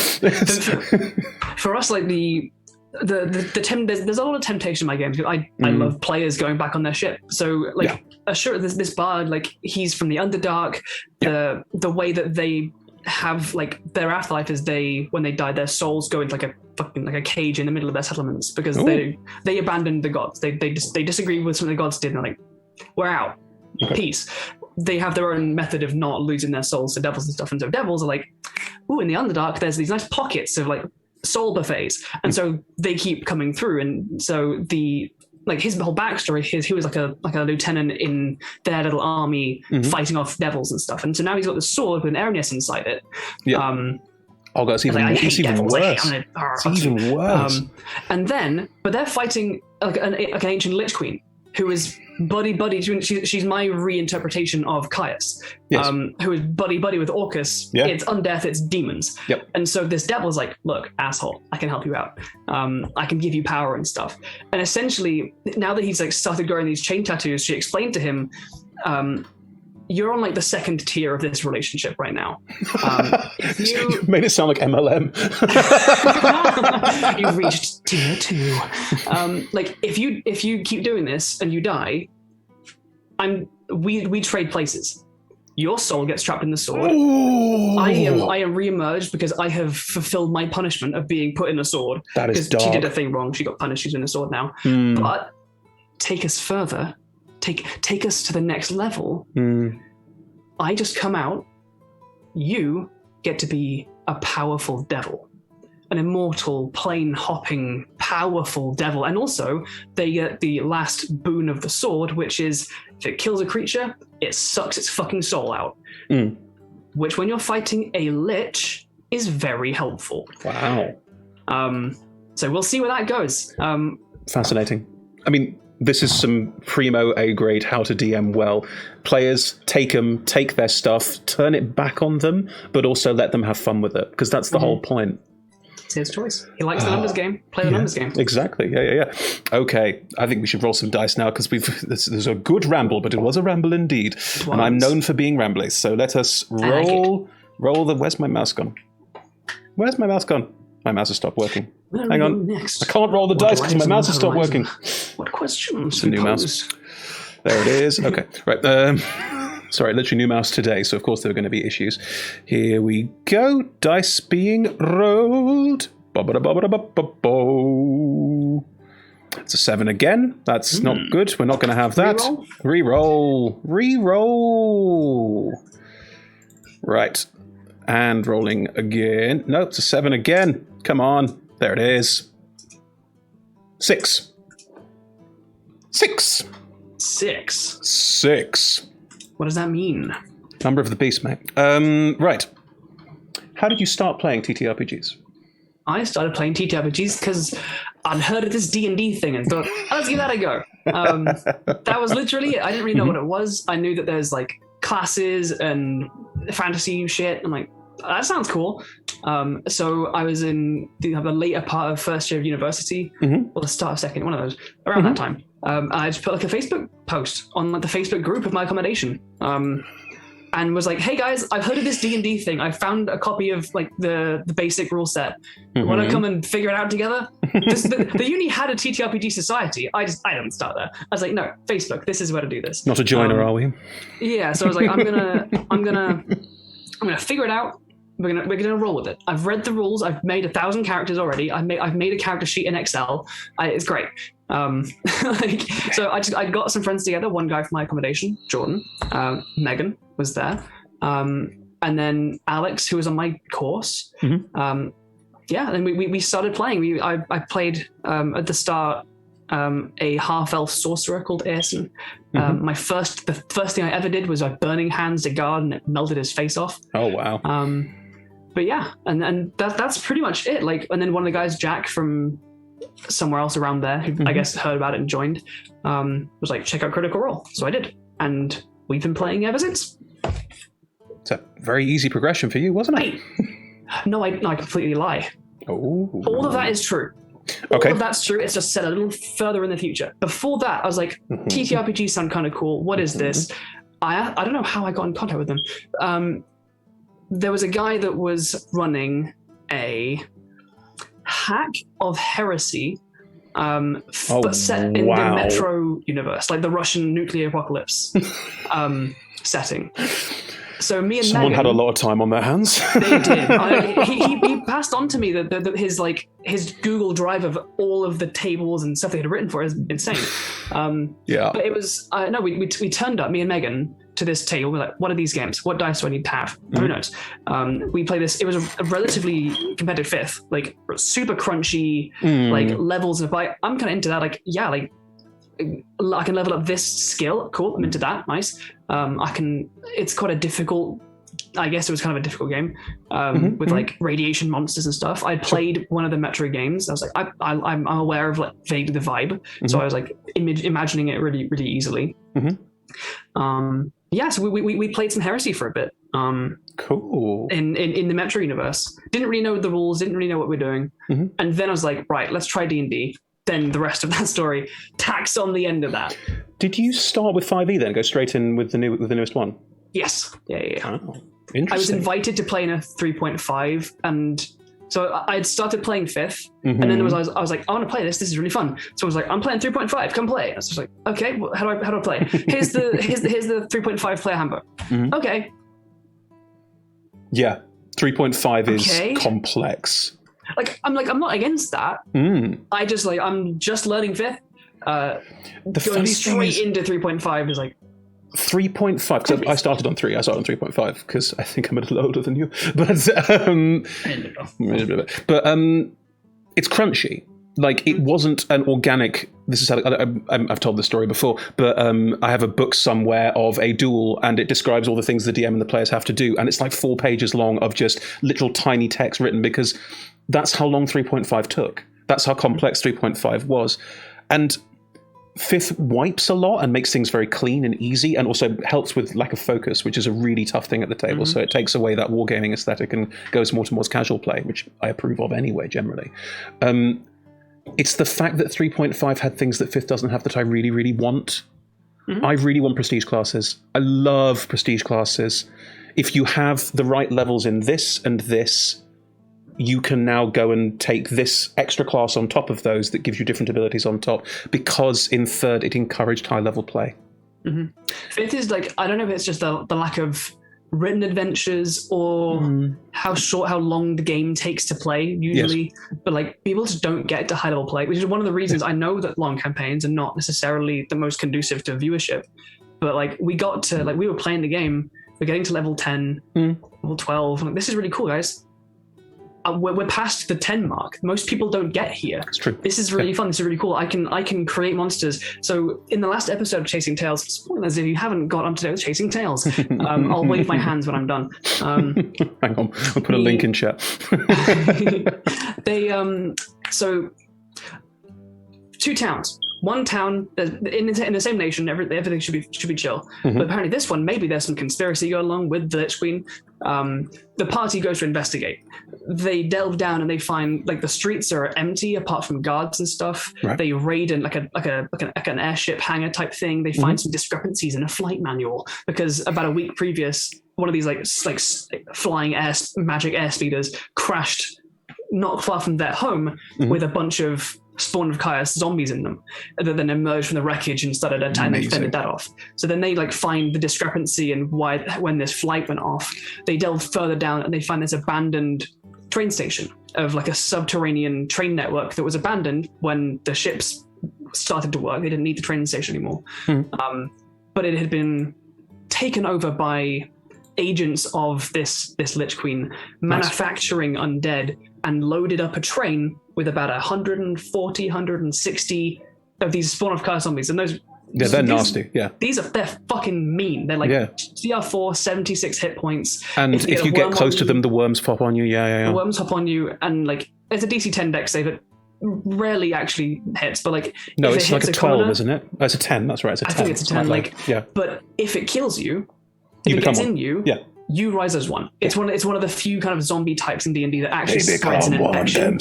For us, like there's a lot of temptation in my games. I love players going back on their ship. So like, this bard, like he's from the Underdark. The way that they have like their afterlife is when they die, their souls go into like a fucking like a cage in the middle of their settlements because they abandoned the gods. They disagreed with something the gods did, and they're like, we're out. Peace. They have their own method of not losing their souls to devils and stuff, and so devils are like, ooh, in the Underdark there's these nice pockets of like soul buffets, and so they keep coming through. And so his whole backstory is he was like a lieutenant in their little army fighting off devils and stuff, and so now he's got this sword with an Arrhenius inside it. Oh god, it's even worse. It's even worse. And then, but they're fighting like an ancient Lich Queen who is buddy. She's my reinterpretation of Caius, who is buddy with Orcus. Yeah. It's undeath, it's demons. Yep. And so this devil's like, look, asshole, I can help you out. I can give you power and stuff. And essentially, now that he's like started growing these chain tattoos, she explained to him, you're on like the second tier of this relationship right now. You made it sound like MLM. You've reached tier 2. Like if you keep doing this and you die, we trade places. Your soul gets trapped in the sword. Ooh. I am re-emerged because I have fulfilled my punishment of being put in a sword. That is dark. She did a thing wrong. She got punished. She's in a sword now. But take us further. Take us to the next level. I just come out. You get to be a powerful devil, an immortal, plane-hopping, powerful devil. And also, they get the last boon of the sword, which is if it kills a creature, it sucks its fucking soul out. Which, when you're fighting a lich, is very helpful. Wow. So we'll see where that goes. Fascinating. I mean, this is some primo A-grade how to DM well. Players take their stuff, turn it back on them, but also let them have fun with it, because that's the whole point. It's his choice. He likes the numbers game. Play the numbers game. Exactly. Yeah. Okay, I think we should roll some dice now, because there's a good ramble, but it was a ramble indeed. And I'm known for being rambly, so let us roll the... Where's my mouse gone? Where's my mouse gone? My mouse has stopped working. Hang on. Next? I can't roll the dice because my mouse has stopped working. What questions? It's a new mouse. There it is. Okay. Right. Sorry, literally new mouse today, so of course there are going to be issues. Here we go. Dice being rolled. It's a 7 again. That's not good. We're not going to have that. Reroll. Right. And rolling again. Nope, it's a 7 again. Come on. There it is. 6. 6. 6. What does that mean? Number of the beast, mate. Right. How did you start playing TTRPGs? I started playing TTRPGs because I'd heard of this D&D thing and thought, let's give that a go. That was literally it. I didn't really know what it was. I knew that there's like classes and fantasy shit. I'm like, that sounds cool. So I was in the later part of first year of university, or the start of second, one of those, around that time. I just put like a Facebook post on like the Facebook group of my accommodation, and was like, "Hey guys, I've heard of this D&D thing. I found a copy of like the basic rule set. Want to come and figure it out together?" The uni had a TTRPG society. I didn't start there. I was like, "No, Facebook. This is where to do this." Not a joiner, are we? Yeah. So I was like, I'm gonna figure it out. We're gonna roll with it. I've read the rules. I've made 1,000 characters already. I've made a character sheet in Excel. It's great. So I got some friends together. One guy from my accommodation, Jordan, Megan was there, and then Alex, who was on my course. And then we started playing. I played at the start a half-elf sorcerer called Ayrson. The first thing I ever did was burning hands to guard, and it melted his face off. Oh wow. But yeah, and that's pretty much it. Like, and then one of the guys, Jack from somewhere else around there, who I guess heard about it and joined, was like, check out Critical Role. So I did, and we've been playing ever since. It's a very easy progression for you, wasn't it? No, I completely lie. Oh. All of that is true. Okay. All of that's true. It's just set a little further in the future. Before that, I was like, TTRPGs sound kind of cool. What is this? I don't know how I got in contact with them. There was a guy that was running a Hack of Heresy, but set in the Metro universe, like the Russian nuclear apocalypse setting. So me and Someone Megan, had a lot of time on their hands. They did. He passed on to me his Google Drive of all of the tables and stuff they had written for is insane. Yeah. But it was no. We turned up, me and Megan, to this table. We're like, what are these games? What dice do I need to have? Who knows? We play this. It was a relatively competitive fifth, like super crunchy, like levels. And I'm kind of into that. Like, yeah, like I can level up this skill. Cool, I'm into that. Nice. It's quite a difficult. I guess it was kind of a difficult game with like radiation monsters and stuff. I played one of the Metro games. I was like, I'm aware of like vaguely the vibe, so I was like imagining it really, really easily. So we played some Heresy for a bit. Cool. In the Metro universe, didn't really know the rules, didn't really know what we're doing, and then I was like, right, let's try D&D. Then the rest of that story tacked on the end of that. Did you start with 5e then? Go straight in with the newest one? Yes. Yeah. Oh, interesting. I was invited to play in a 3.5, and so I'd started playing 5th, and then I was like, I want to play this. This is really fun. So I was like, I'm playing 3.5. Come play. I was just like, okay, well, how do I play? Here's the 3.5 player handbook. Okay. Yeah, 3.5 is complex. I'm not against that. I'm just learning 5th. Going straight into 3.5 is like 3.5, because I started on 3. I started on 3.5 because I think I'm a little older than you. But it's crunchy. Like, it wasn't an organic. This is how I've told this story before, but I have a book somewhere of a duel, and it describes all the things the DM and the players have to do, and it's like 4 pages long of just literal tiny text written, because that's how long 3.5 took. That's how complex 3.5 was. And 5th wipes a lot and makes things very clean and easy, and also helps with lack of focus, which is a really tough thing at the table. So it takes away that wargaming aesthetic and goes more towards casual play, which I approve of anyway, generally. It's the fact that 3.5 had things that 5th doesn't have that I really, really want. I really want prestige classes. I love prestige classes. If you have the right levels in this and this, you can now go and take this extra class on top of those that gives you different abilities on top, because in 3rd it encouraged high level play. 5th is like, I don't know if it's just the lack of written adventures or how long the game takes to play usually, but like people just don't get to high level play, which is one of the reasons I know that long campaigns are not necessarily the most conducive to viewership. But like we got to, like, we were playing the game, we're getting to level 10, level 12, like, this is really cool, guys. We're past the 10 mark. Most people don't get here. It's true. This is really fun. This is really cool. I can create monsters. So in the last episode of Chasing Tales, spoilers if you haven't got up to date with Chasing Tales, I'll wave my hands when I'm done. Hang on, I'll put a link in chat. So 2 towns. One town in the same nation, everything should be chill. But apparently this one, maybe there's some conspiracy going along with the Lich Queen. The party goes to investigate. They delve down and they find like the streets are empty apart from guards and stuff. Right. They raid like an airship hangar type thing. They find some discrepancies in a flight manual, because about a week previous, one of these like flying magic air speeders crashed not far from their home with a bunch of Spawn of Chaos zombies in them that then emerged from the wreckage and started attacking. They fended that off. So then they like find the discrepancy and why when this flight went off. They delve further down and they find this abandoned train station of like a subterranean train network that was abandoned when the ships started to work. They didn't need the train station anymore. But it had been taken over by agents of this Lich Queen, manufacturing undead, and loaded up a train with about 140, 160 of these Spawn of Chaos zombies. And those, they're nasty. Yeah, they're fucking mean. They're like CR4, 76 hit points. And if you get close to them, the worms pop on you. Yeah. The worms hop on you, and like it's a DC 10 dex save. It rarely actually hits, but like no, it's like a 12, isn't it? Oh, it's a 10. That's right. It's a 10. I think it's a 10. But if it kills you, if it gets in you, you rise as one. It's one of the few kind of zombie types in D&D that actually spreads an infection.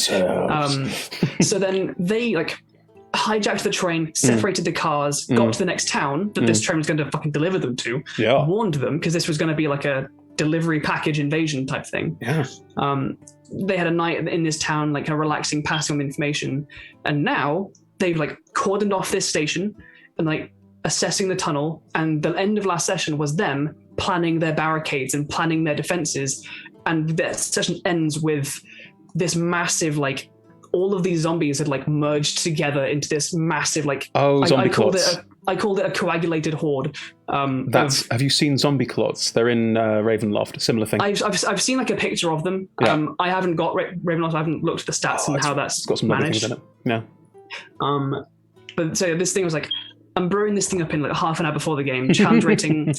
So then they like hijacked the train, separated the cars, got to the next town that this train was going to fucking deliver them to, warned them because this was going to be like a delivery package invasion type thing. They had a night in this town, like kind of relaxing, passing on the information, and now they've like cordoned off this station and like assessing the tunnel, and the end of last session was them planning their barricades and planning their defenses, and that session ends with this massive, like, all of these zombies had like merged together into this massive, like, zombie clots. I called it a coagulated horde. Have you seen zombie clots? They're in Ravenloft. Similar thing. I've seen like a picture of them. Yeah. I haven't got Ravenloft. I haven't looked at the stats and how that's got some managed. things in it. Yeah. But so this thing was like, I'm brewing this thing up in like half an hour before the game. Challenge rating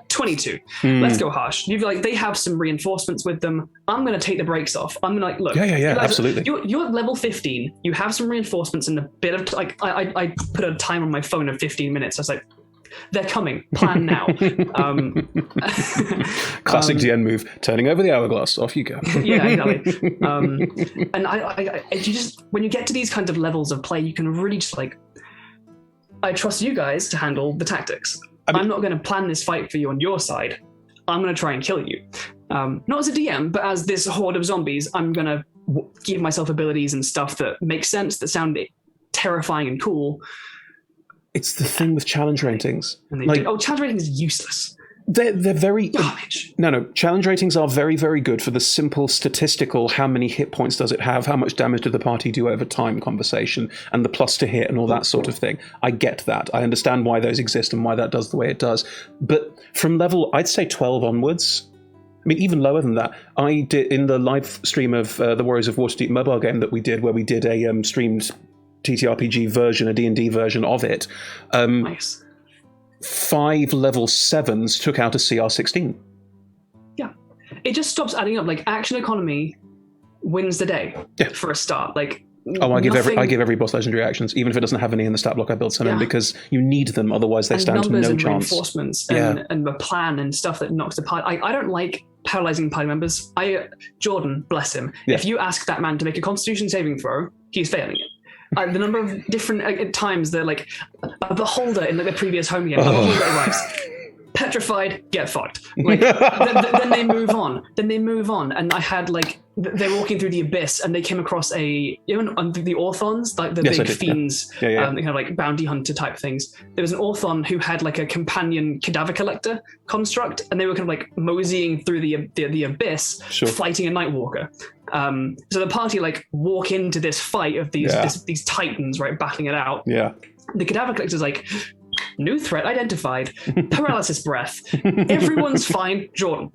22. Let's go harsh. They have some reinforcements with them. I'm going to take the brakes off. I'm going to look. Yeah, absolutely. You're at level 15. You have some reinforcements and a bit of I put a time on my phone of 15 minutes. I was like, they're coming. Plan now. Classic DN move. Turning over the hourglass. Off you go. Yeah, exactly. And you just, when you get to these kinds of levels of play, you can really just like, I trust you guys to handle the tactics. I'm not going to plan this fight for you on your side. I'm going to try and kill you. Not as a DM, but as this horde of zombies, I'm going to give myself abilities and stuff that make sense, that sound terrifying and cool. It's the thing with challenge ratings. Challenge rating is useless. They're very garbage. No. Challenge ratings are very, very good for the simple statistical, how many hit points does it have, how much damage did the party do over time conversation, and the plus to hit and all that sort of thing. I get that. I understand why those exist and why that does the way it does. But from level, I'd say 12 onwards, I mean, even lower than that. I did in the live stream of the Warriors of Waterdeep mobile game that we did, where we did a streamed TTRPG version, a D&D version of it. Nice. 5 level 7s took out a CR16. Yeah. It just stops adding up. Like, action economy wins the day for a start. Like, I give every boss legendary actions, even if it doesn't have any in the stat block. I build some in because you need them, otherwise they stand no and chance. Reinforcements and a plan and stuff that knocks the party. I don't like paralyzing party members. Jordan, bless him. Yeah. If you ask that man to make a Constitution saving throw, he's failing it. The number of different times they're like a beholder in the previous home game. Petrified, get fucked. Like, then they move on. And I had like they're walking through the abyss, and they came across the Orthons, like the big fiends, kind of like bounty hunter type things. There was an Orthon who had like a companion cadaver collector construct, and they were kind of like moseying through the abyss, fighting a Nightwalker. So the party like walk into this fight of these titans, right, battling it out. Yeah. The cadaver collector's like, new threat identified. Paralysis breath. Everyone's fine. Jordan.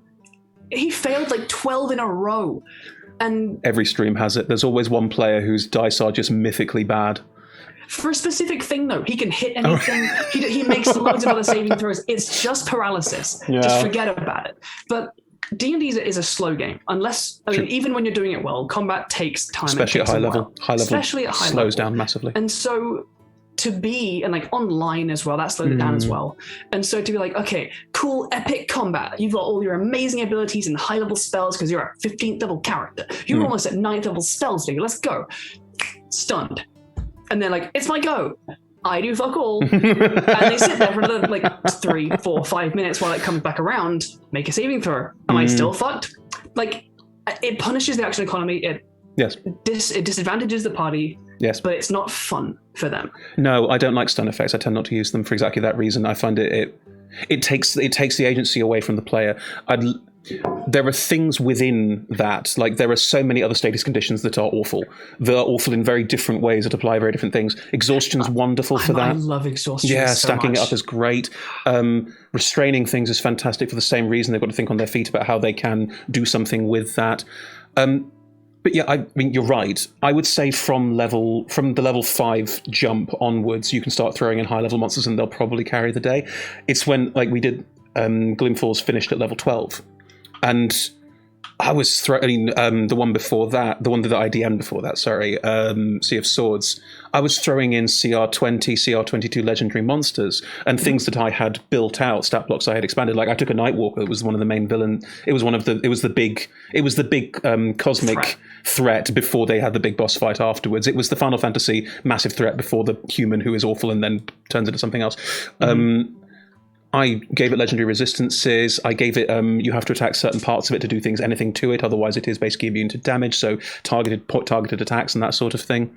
He failed like 12 in a row. And every stream has it. There's always one player whose dice are just mythically bad. For a specific thing, though, he can hit anything. He makes loads of other saving throws. It's just paralysis. Yeah. Just forget about it. But D&D is a slow game. Unless, I mean, even when you're doing it well, combat takes time. Especially at high level. Especially at high level. Slows down massively. And so to be, and like online as well, that slowed it down as well. And so to be like, okay, cool, epic combat. You've got all your amazing abilities and high level spells because you're a 15th level character. You're almost at 9th level spells figure. Let's go. Stunned. And they're like, it's my go. I do fuck all. And they sit there for another like 3, 4, 5 minutes while it comes back around, make a saving throw. Am I still fucked? Like, it punishes the action economy. It disadvantages the party. Yes. But it's not fun for them. No, I don't like stun effects. I tend not to use them for exactly that reason. I find it takes the agency away from the player. There are things within that, like there are so many other status conditions that are awful. They are awful in very different ways that apply very different things. Exhaustion's wonderful for that. I love exhaustion. Yeah, so stacking much. it up is great. Restraining things is fantastic for the same reason. They've got to think on their feet about how they can do something with that. But yeah, I mean, you're right. I would say from the level 5 jump onwards, you can start throwing in high level monsters and they'll probably carry the day. It's when, like we did, Glimfalls finished at level 12. And I was throwing the one before that, the one that I DM'd before that, Sea of Swords. I was throwing in CR20, CR22 legendary monsters and things that I had built out, stat blocks I had expanded. Like I took a Nightwalker that was one of the main villain. It was the big cosmic threat before they had the big boss fight afterwards. It was the Final Fantasy massive threat before the human who is awful and then turns into something else. I gave it legendary resistances. I gave it, you have to attack certain parts of it to do things, anything to it. Otherwise, it is basically immune to damage. So targeted attacks and that sort of thing.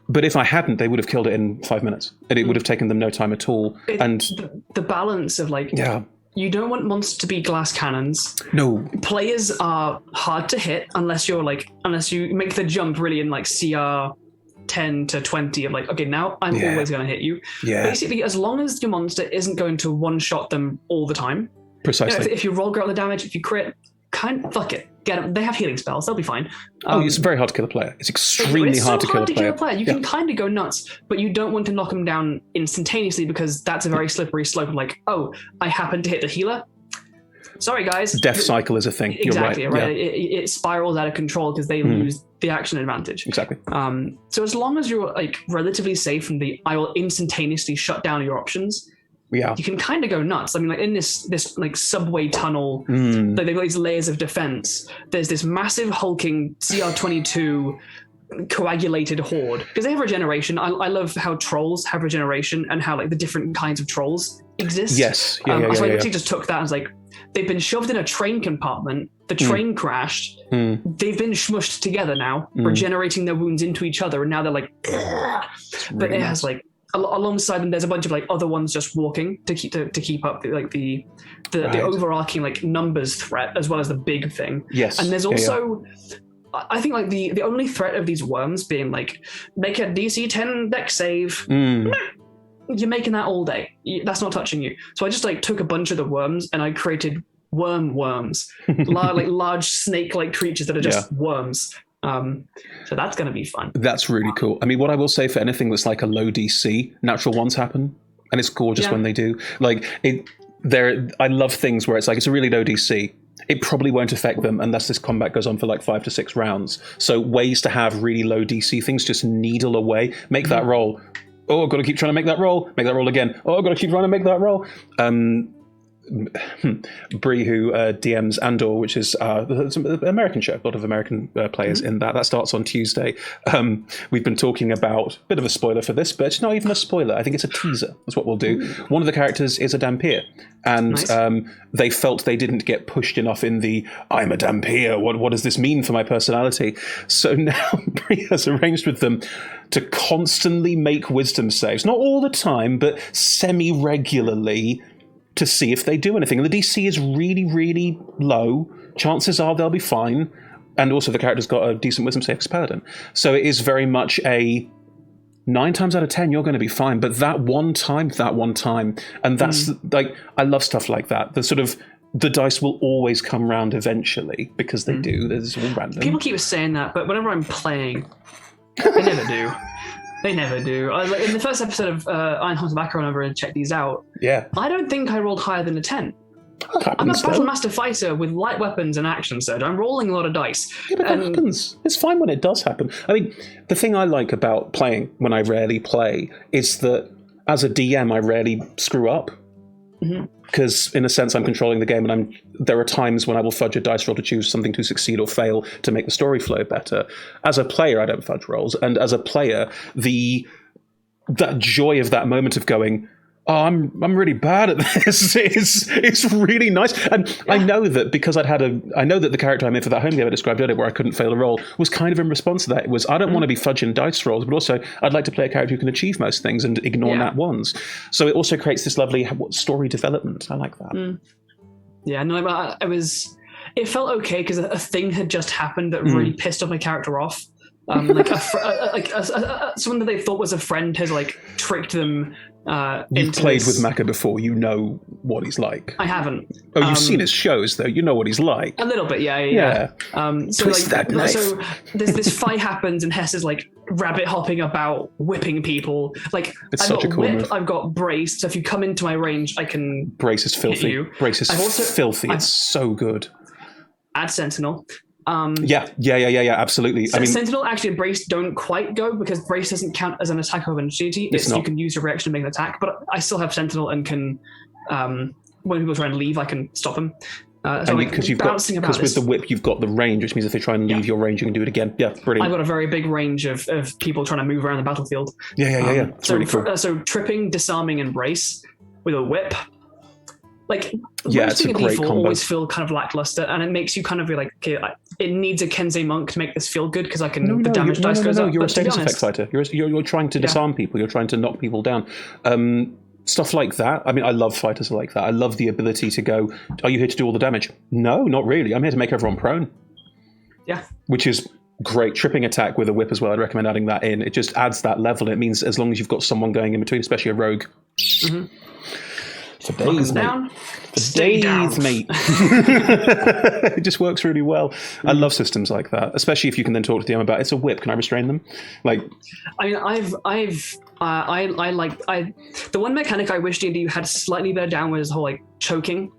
But if I hadn't, they would have killed it in 5 minutes, and it would have taken them no time at all. The balance of you don't want monsters to be glass cannons. No. Players are hard to hit unless you make the jump really in CR 10 to 20 of okay, now I'm always going to hit you. Yeah. Basically, as long as your monster isn't going to one-shot them all the time. Precisely. If you roll great on the damage, if you crit, fuck it. Get them. They have healing spells. They'll be fine. It's very hard to kill a player. It's extremely hard to kill a player. You can kind of go nuts, but you don't want to knock them down instantaneously because that's a very slippery slope of I happen to hit the healer. Sorry, guys. Death cycle is a thing. Exactly, You're right. Yeah. It spirals out of control because they lose the action advantage. Exactly. So as long as you're relatively safe from I will instantaneously shut down your options, you can kind of go nuts. I mean, in this subway tunnel, they've got these layers of defense. There's this massive hulking CR22 coagulated horde because they have regeneration. I love how trolls have regeneration and how the different kinds of trolls exist. Yes. So I literally just took that and they've been shoved in a train compartment. The train crashed. They've been smushed together now, regenerating their wounds into each other, and now they're but it has alongside them, there's a bunch of other ones just walking to keep up the overarching numbers threat as well as the big thing. Yes, and there's also I think the only threat of these worms being make a DC 10 dex save. You're making that all day. That's not touching you. So I just took a bunch of the worms and I created worms, large snake-like creatures that are just worms. So that's going to be fun. That's really cool. I mean, what I will say for anything that's a low DC, natural ones happen, and it's gorgeous when they do. I love things where it's a really low DC. It probably won't affect them unless this combat goes on for 5 to 6 rounds. So ways to have really low DC things, just needle away, make that roll. Oh, I've got to keep trying to make that roll again. Oh, I've got to keep trying to make that roll. Bree, who DMs Andor, which is an American show, a lot of American players in that. That starts on Tuesday. We've been talking about, a bit of a spoiler for this, but it's not even a spoiler. I think it's a teaser. That's what we'll do. One of the characters is a Dampier, and they felt they didn't get pushed enough in the, I'm a Dampier, what does this mean for my personality? So now Bree has arranged with them to constantly make wisdom saves. Not all the time, but semi-regularly, to see if they do anything. And the DC is really, really low. Chances are they'll be fine. And also the character's got a decent wisdom save as Paladin. So it is very much a 9 times out of 10, you're going to be fine. But that one time. And that's I love stuff like that. The dice will always come round eventually because they do. There's all random. People keep saying that, but whenever I'm playing, they never do. They never do. In the first episode of Iron Heart's Tobacco, whenever I checked these out, I don't think I rolled higher than a 10. I'm a battlemaster fighter with light weapons and action surge. I'm rolling a lot of dice. Yeah, but that happens. It's fine when it does happen. I mean, the thing I like about playing when I rarely play is that as a DM, I rarely screw up. Because in a sense, I'm controlling the game, and there are times when I will fudge a dice roll to choose something to succeed or fail to make the story flow better. As a player, I don't fudge rolls, and as a player, that joy of that moment of going, oh, I'm really bad at this. It's really nice. And I know that because I know that the character I made for that home game I described earlier, where I couldn't fail a roll, was kind of in response to that. It was, I don't want to be fudging dice rolls, but also I'd like to play a character who can achieve most things and ignore nat ones. So it also creates this lovely story development. I like that. Yeah, no, it felt okay because a thing had just happened that really pissed off my character off. Someone that they thought was a friend has tricked them. You've played with Maka before. You know what he's like. I haven't. Oh, you've seen his shows though. You know what he's like. A little bit, yeah. Twist that knife. So this fight happens, and Hess is rabbit hopping about, whipping people. It's I've such got a cool whip, move. I've got brace. So if you come into my range, I can brace is filthy. hit you. Brace is filthy. It's so good. Add Sentinel. Yeah, absolutely. Sentinel actually and Brace don't quite go because Brace doesn't count as an attack of opportunity. You can use your reaction to make an attack, but I still have Sentinel and can, when people try and leave, I can stop them. Because with the whip you've got the range, which means if they try and leave your range, you can do it again. Yeah, brilliant. I've got a very big range of people trying to move around the battlefield. Yeah. It's really cool. So tripping, disarming, and Brace with a whip. like Yeah, it's a roasting great D4 combo. always feel kind of lackluster, and it makes you kind of be like, okay, it needs a Kensei monk to make this feel good because I can the damage dice goes up. You're But a to be status effect honest, fighter. You're trying to disarm people. You're trying to knock people down. Stuff like that. I mean, I love fighters like that. I love the ability to go, are you here to do all the damage? No, not really. I'm here to make everyone prone. yeah. Which is great. Tripping attack with a whip as well. I'd recommend adding that in. It just adds that level. It means as long as you've got someone going in between, especially a rogue. Mm-hmm. For days, mate. Down, For days, mate. It just works really well. I love systems like that, especially if you can then talk to them about, it's a whip. Can I restrain them? Like, I mean, the one mechanic I wish D&D had slightly better down was the whole like choking.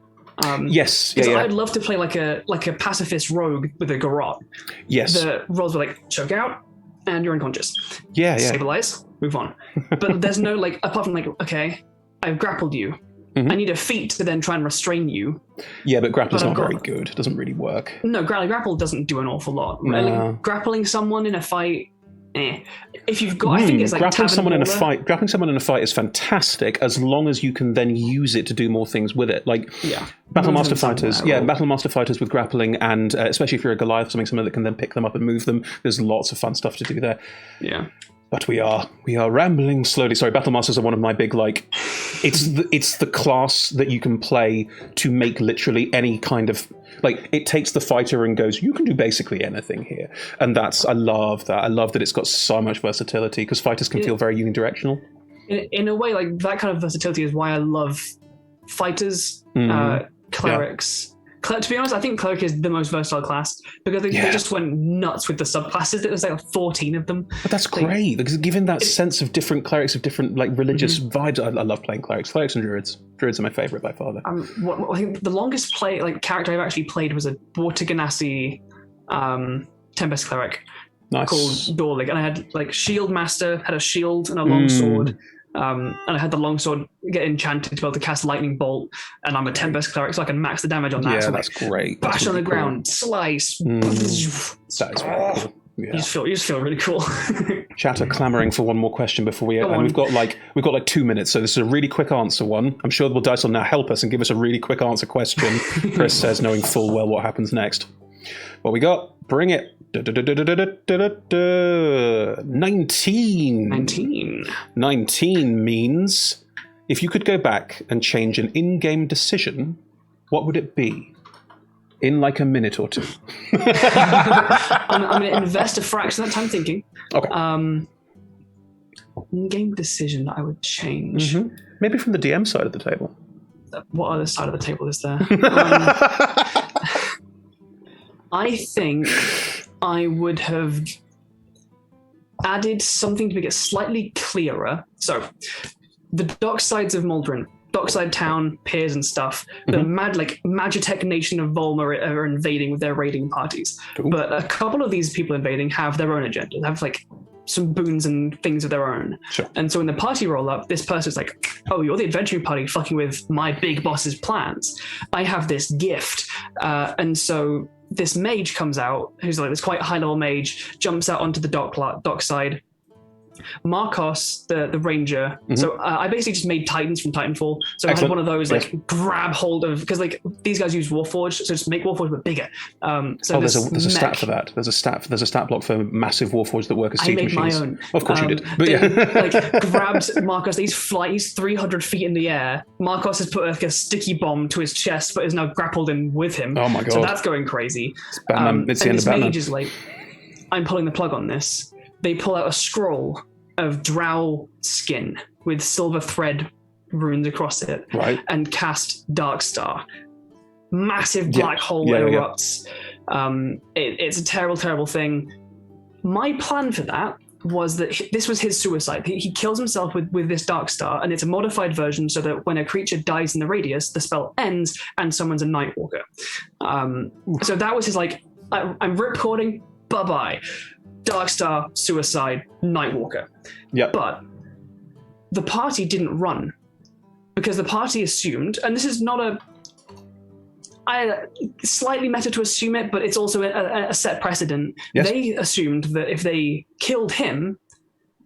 yes, Because yeah. I'd love to play like a pacifist rogue with a garrote. Yes. The rolls were like choke out and you're unconscious. Yeah. Stabilize, move on. But there's no like, apart from like, okay, I've grappled you. Mm-hmm. I need a feat to then try and restrain you. Yeah, but grappling's not very good. It doesn't really work. No, grapple doesn't do an awful lot. No. Like, grappling someone in a fight, if you've got, I think it's like grappling someone in a fight. Grappling someone in a fight is fantastic as long as you can then use it to do more things with it. Like battlemaster fighters, battlemaster fighters with grappling, and especially if you're a Goliath, something that can then pick them up and move them. There's lots of fun stuff to do there. Yeah. But we are rambling slowly. Sorry, Battlemasters are one of my big, like, it's the class that you can play to make literally any kind of, like, it takes the fighter and goes, you can do basically anything here. And I love that. I love that it's got so much versatility because fighters can feel very unidirectional. In a way, like, that kind of versatility is why I love fighters, clerics. To be honest, I think cleric is the most versatile class because they just went nuts with the subclasses. It was like 14 of them. But that's great because given that sense of different clerics, of different like religious vibes, I love playing clerics. Clerics and druids. Druids are my favorite by far. I think the longest character I've actually played was a Waterganassi Tempest cleric called Dorlig, and I had like shield master, had a shield and a long sword. And I had the longsword get enchanted to be able to cast lightning bolt, and I'm a Tempest cleric, so I can max the damage on that. Yeah, so that's great. Bash That's on the really cool. ground, slice. That is very cool. Yeah. You just feel really cool. Chat are clamoring for one more question before we. And we've got like 2 minutes, so this is a really quick answer one. I'm sure Dice will now help us and give us a really quick answer question. Chris says, knowing full well what happens next. What we got? Bring it. 19. 19 means if you could go back and change an in-game decision, what would it be? In like a minute or two. I'm going to invest a fraction of that time thinking. Okay. In-game decision that I would change. Maybe from the DM side of the table. What other side of the table is there? I think I would have added something to make it slightly clearer. So, the dock sides of Maldron, dockside town, piers and stuff, the Magitech nation of Volma are invading with their raiding parties. Ooh. But a couple of these people invading have their own agenda. They have like some boons and things of their own. Sure. And so when the party roll up, this person's like, oh, you're the adventuring party fucking with my big boss's plans. I have this gift. And so this mage comes out, who's like this quite high-level mage, jumps out onto the dockside. Marcos, the ranger. So I basically just made Titans from Titanfall. So I had one of those like grab hold of, because like these guys use Warforged, so just make Warforged but bigger. So there's a stat for that. There's a stat block for massive Warforged that work as siege machines. I made my own. Of course you did. But yeah, like grabbed Marcos. He's 300 feet in the air. Marcos has put like a sticky bomb to his chest, but is now grappled in with him. Oh my god! So that's going crazy. It's Batman. It's the end of Batman. Mage is like, I'm pulling the plug on this. They pull out a scroll of drow skin with silver thread runes across it, right, and cast Darkstar. Massive black hole erupts. It's a terrible, terrible thing. My plan for that was that this was his suicide. He kills himself with this Darkstar, and it's a modified version so that when a creature dies in the radius, the spell ends and summons a Nightwalker. So that was his like, I'm ripcording, bye-bye. Darkstar, suicide, Nightwalker. Yeah. But the party didn't run because the party assumed, and this is not slightly meta to assume it, but it's also a set precedent. Yes. They assumed that if they killed him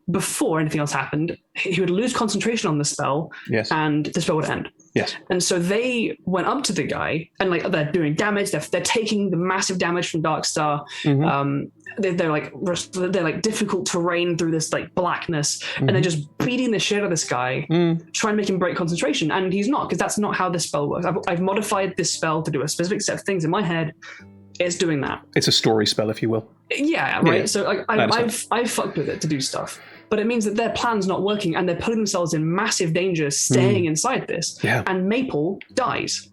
before anything else happened, he would lose concentration on the spell, and the spell would end. Yes. And so they went up to the guy and like they're doing damage. They're taking the massive damage from Darkstar. They're like difficult terrain through this like blackness, and they're just beating the shit out of this guy, trying to make him break concentration. And he's not, because that's not how this spell works. I've modified this spell to do a specific set of things in my head. It's doing that. It's a story spell, if you will. Yeah, right. Yeah. So like, I've fucked with it to do stuff. But it means that their plan's not working and they're putting themselves in massive danger staying inside this. Yeah. And Maple dies.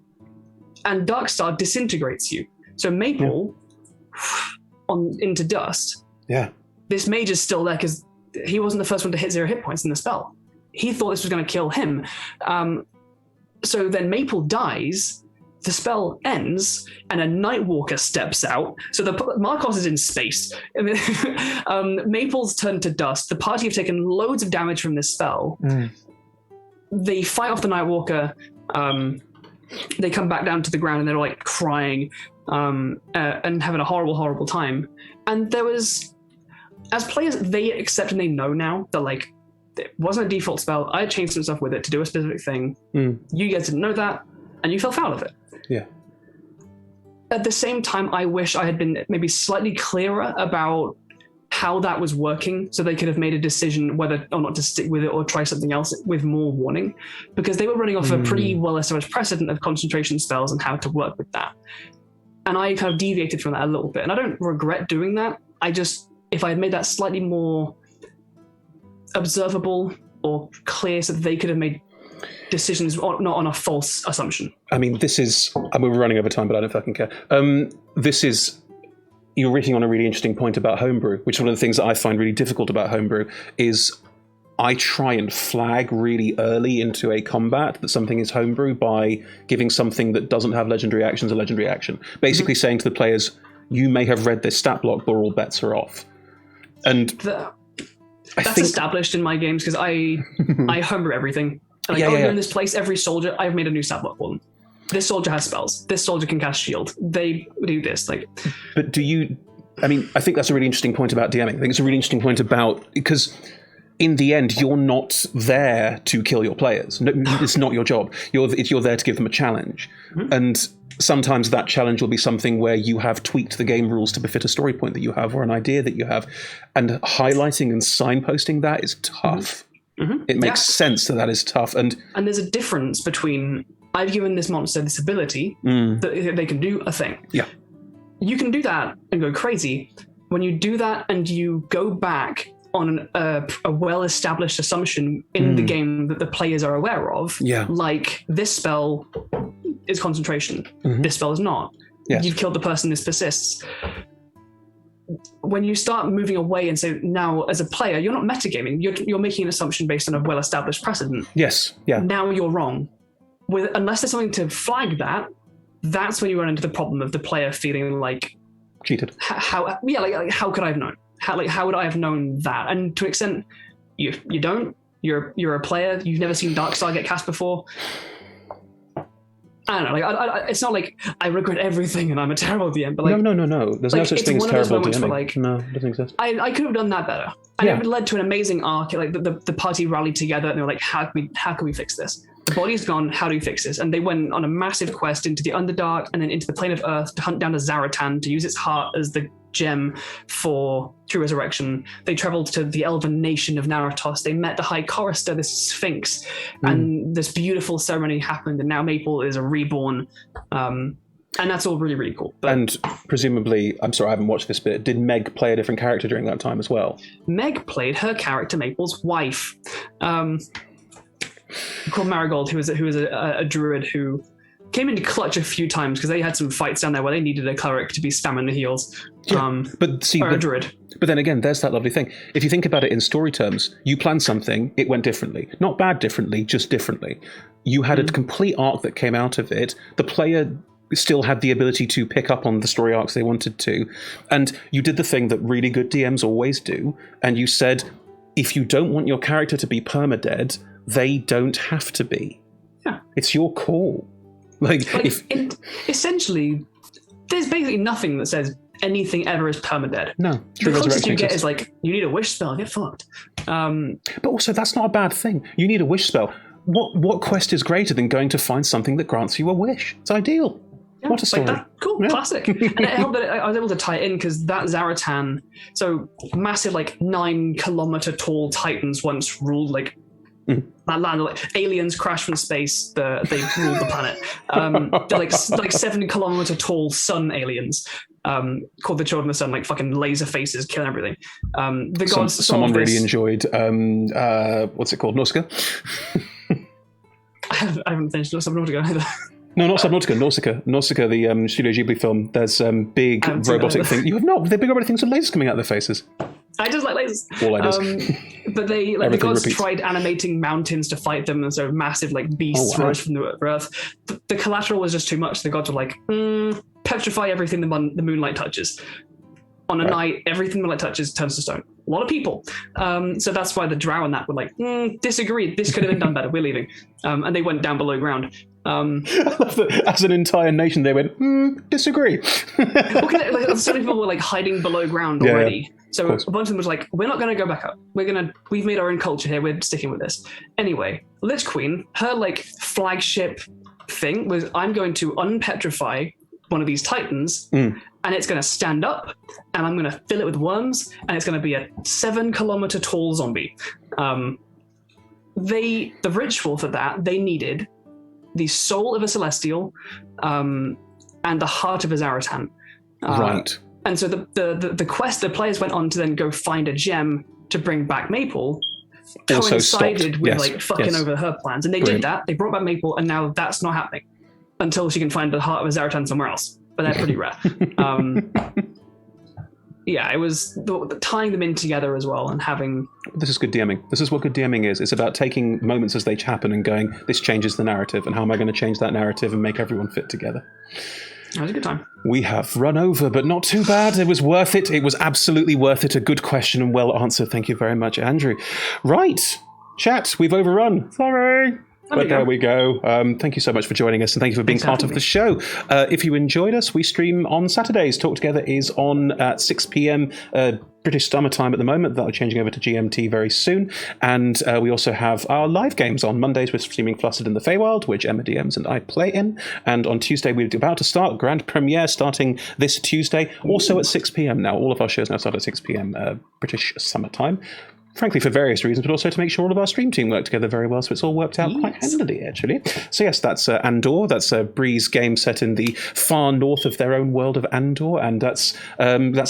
And Darkstar disintegrates you. So Maple into dust. Yeah. This mage is still there because he wasn't the first one to hit 0 hit points in the spell. He thought this was going to kill him. So then Maple dies. The spell ends, and a Nightwalker steps out. So the Marcos is in space. Maple's turned to dust. The party have taken loads of damage from this spell. They fight off the Nightwalker. They come back down to the ground, and they're like crying and having a horrible, horrible time. And there was, as players, they accept and they know now that like it wasn't a default spell. I changed some stuff with it to do a specific thing. You guys didn't know that, and you fell foul of it. Yeah. At the same time, I wish I had been maybe slightly clearer about how that was working, so they could have made a decision whether or not to stick with it or try something else with more warning, because they were running off a pretty well-established precedent of concentration spells and how to work with that. And I kind of deviated from that a little bit, and I don't regret doing that. I just, if I had made that slightly more observable or clear so that they could have made decisions not on a false assumption. I mean, this is, we're running over time, but I don't fucking care. You're riffing on a really interesting point about homebrew, which is one of the things that I find really difficult about homebrew is I try and flag really early into a combat that something is homebrew by giving something that doesn't have legendary actions a legendary action. Basically saying to the players, you may have read this stat block, but all bets are off. And that's established in my games because I homebrew everything. Like, you're in this place, every soldier, I've made a new stat block for them. This soldier has spells. This soldier can cast shield. They do this. But do you... I mean, I think that's a really interesting point about DMing. I think it's a really interesting point about... Because in the end, you're not there to kill your players. No, it's not your job. You're there to give them a challenge. And sometimes that challenge will be something where you have tweaked the game rules to befit a story point that you have or an idea that you have. And highlighting and signposting that is tough. It makes sense that is tough. And there's a difference between, I've given this monster this ability that they can do a thing. Yeah. You can do that and go crazy. When you do that and you go back on a well-established assumption in the game that the players are aware of, like this spell is concentration, this spell is not. Yes. You've killed the person, this persists. When you start moving away and say, now as a player, you're not metagaming, you're making an assumption based on a well-established precedent. Yes, yeah. Now you're wrong. Unless there's something to flag that, that's when you run into the problem of the player feeling like... cheated. How could I have known? How would I have known that? And to an extent, you don't. You're a player, you've never seen Darkstar get cast before. I don't know. It's not like I regret everything and I'm a terrible DM. But no. There's no such thing as terrible DMing. No, it doesn't exist. I could have done that better. And it led to an amazing arc. Like the party rallied together and they were like, how can we fix this? The body's gone. How do we fix this? And they went on a massive quest into the Underdark and then into the plane of Earth to hunt down a Zaratan to use its heart as the gem for true resurrection. They traveled to the elven nation of Naratos. They met the High Chorister, this Sphinx, and this beautiful ceremony happened. And now Maple is a reborn. And that's all really, really cool. And presumably, I'm sorry, I haven't watched this bit. Did Meg play a different character during that time as well? Meg played her character, Maple's wife. Called Marigold, who was a druid who came into clutch a few times because they had some fights down there where they needed a cleric to be spamming the heals. A druid. But then again, there's that lovely thing. If you think about it in story terms, you planned something, it went differently. Not bad differently, just differently. You had a complete arc that came out of it. The player still had the ability to pick up on the story arcs they wanted to. And you did the thing that really good DMs always do. And you said, if you don't want your character to be permadead, they don't have to be. Yeah. It's your call. Essentially, there's basically nothing that says anything ever is permadead. No. The closest you get is like, you need a wish spell, get fucked. But also, that's not a bad thing. You need a wish spell. what quest is greater than going to find something that grants you a wish? It's ideal. Yeah, What a story. Cool, yeah. Classic. And it helped that I was able to tie it in because that Zaratan, so massive, 9-kilometer tall titans once ruled that land. Aliens crashed from space. They ruled the planet. They're like 7-kilometer tall sun aliens. Called the Children of the Sun, fucking laser faces, killing everything. The gods. Someone really enjoyed. What's it called? Nausicaa. I haven't finished Subnautica either. No, not Subnautica. Nausicaa, the Studio Ghibli film. There's big robotic things. You have not. They're big robotic things with lasers coming out of their faces. I just like lasers. All I do. But the gods tried animating mountains to fight them, and so massive beasts rose from the earth. The collateral was just too much. The gods were like, petrify everything the moonlight touches. On a night, everything the light touches turns to stone. A lot of people. So that's why the drow and that were like, disagree. This could have been done better. We're leaving. And they went down below ground. I love that as an entire nation, they went, disagree. So many people were hiding below ground already. So a bunch of them was like, we're not going to go back up. We've made our own culture here. We're sticking with this. Anyway, Lich Queen, her flagship thing was, I'm going to unpetrify one of these titans, and it's going to stand up, and I'm going to fill it with worms, and it's going to be a 7-kilometer tall zombie. The ritual for that, they needed the soul of a celestial, and the heart of a Zaratan. Right. And so the quest, the players went on to then go find a gem to bring back Maple, coincided with fucking over her plans. And they did that. They brought back Maple, and now that's not happening until she can find the heart of a Zaratan somewhere else. But they're pretty rare. It was tying them in together as well and having... This is good DMing. This is what good DMing is. It's about taking moments as they happen and going, this changes the narrative, and how am I going to change that narrative and make everyone fit together? That was a good time. We have run over, but not too bad. It was worth it. It was absolutely worth it. A good question and well answered. Thank you very much, Andrew. Right. Chat, we've overrun. Sorry. But there we go. Thank you so much for joining us, and thank you for being part of the show. If you enjoyed us, we stream on Saturdays. Talk Together is on at 6 p.m. British Summer Time at the moment. That'll be changing over to GMT very soon. And we also have our live games on Mondays. We're streaming Flustered in the Feywild, which Emma DMs and I play in. And on Tuesday, we're about to start grand premiere starting this Tuesday, also at 6 p.m. now. All of our shows now start at 6 p.m. British Summer Time. Frankly, for various reasons, but also to make sure all of our stream team work together very well, so it's all worked out quite handily, actually. So yes, that's Andor. That's a Breeze game set in the far north of their own world of Andor, and that's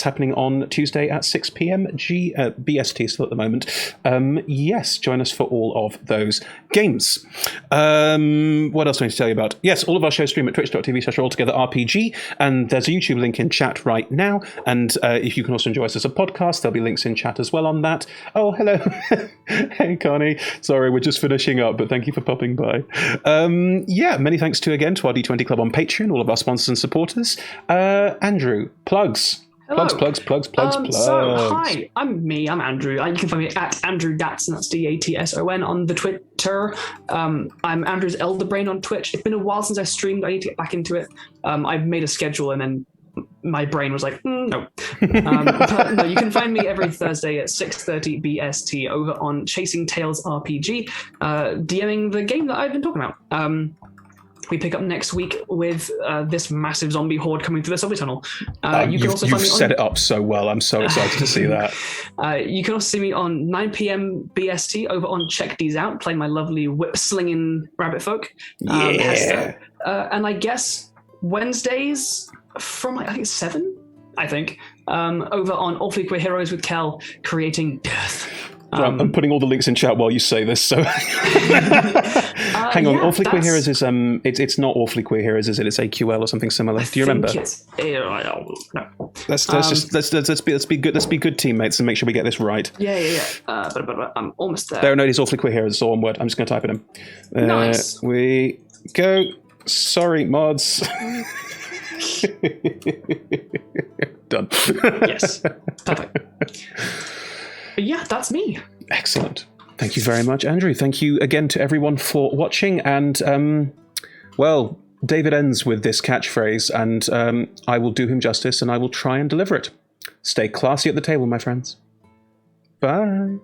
happening on Tuesday at 6 p.m. BST still at the moment. Yes, join us for all of those games. What else do I need to tell you about? Yes, all of our shows stream at twitch.tv/alltogetherrpg, and there's a YouTube link in chat right now, and if you can also enjoy us as a podcast, there'll be links in chat as well on that. Oh, hello. Hey, Connie. Sorry, we're just finishing up, but thank you for popping by. Many thanks again to our D20 Club on Patreon, all of our sponsors and supporters. Andrew, plugs. Hello. Plugs. So, hi, I'm Andrew. You can find me at Andrew Datson, that's Datson on the Twitter. I'm Andrew's Elder Brain on Twitch. It's been a while since I streamed. I need to get back into it. I've made a schedule, and then my brain was like, no. But no, you can find me every Thursday at 6:30 BST over on Chasing Tales RPG, DMing the game that I've been talking about. We pick up next week with this massive zombie horde coming through the subway tunnel. You've set it up so well. I'm so excited to see that. You can also see me on 9 p.m. BST over on Check These Out, playing my lovely whip-slinging rabbit folk. Yeah. And I guess Wednesdays from, I think, 7, over on Awfully Queer Heroes with Kel, creating death. I'm putting all the links in chat while you say this, so... Hang on, Awfully Queer Heroes is... it's not Awfully Queer Heroes, is it? It's AQL or something similar. Do you remember? No. Let's be good teammates and make sure we get this right. Yeah. But I'm almost there. There, no, it's Awfully Queer Heroes, it's all one word. I'm just going to type it in. Nice. We go. Sorry, mods. Done. Yes. Perfect. But yeah, that's me. Excellent. Thank you very much, Andrew. Thank you again to everyone for watching. And, well, David ends with this catchphrase, and I will do him justice, and I will try and deliver it. Stay classy at the table, my friends. Bye.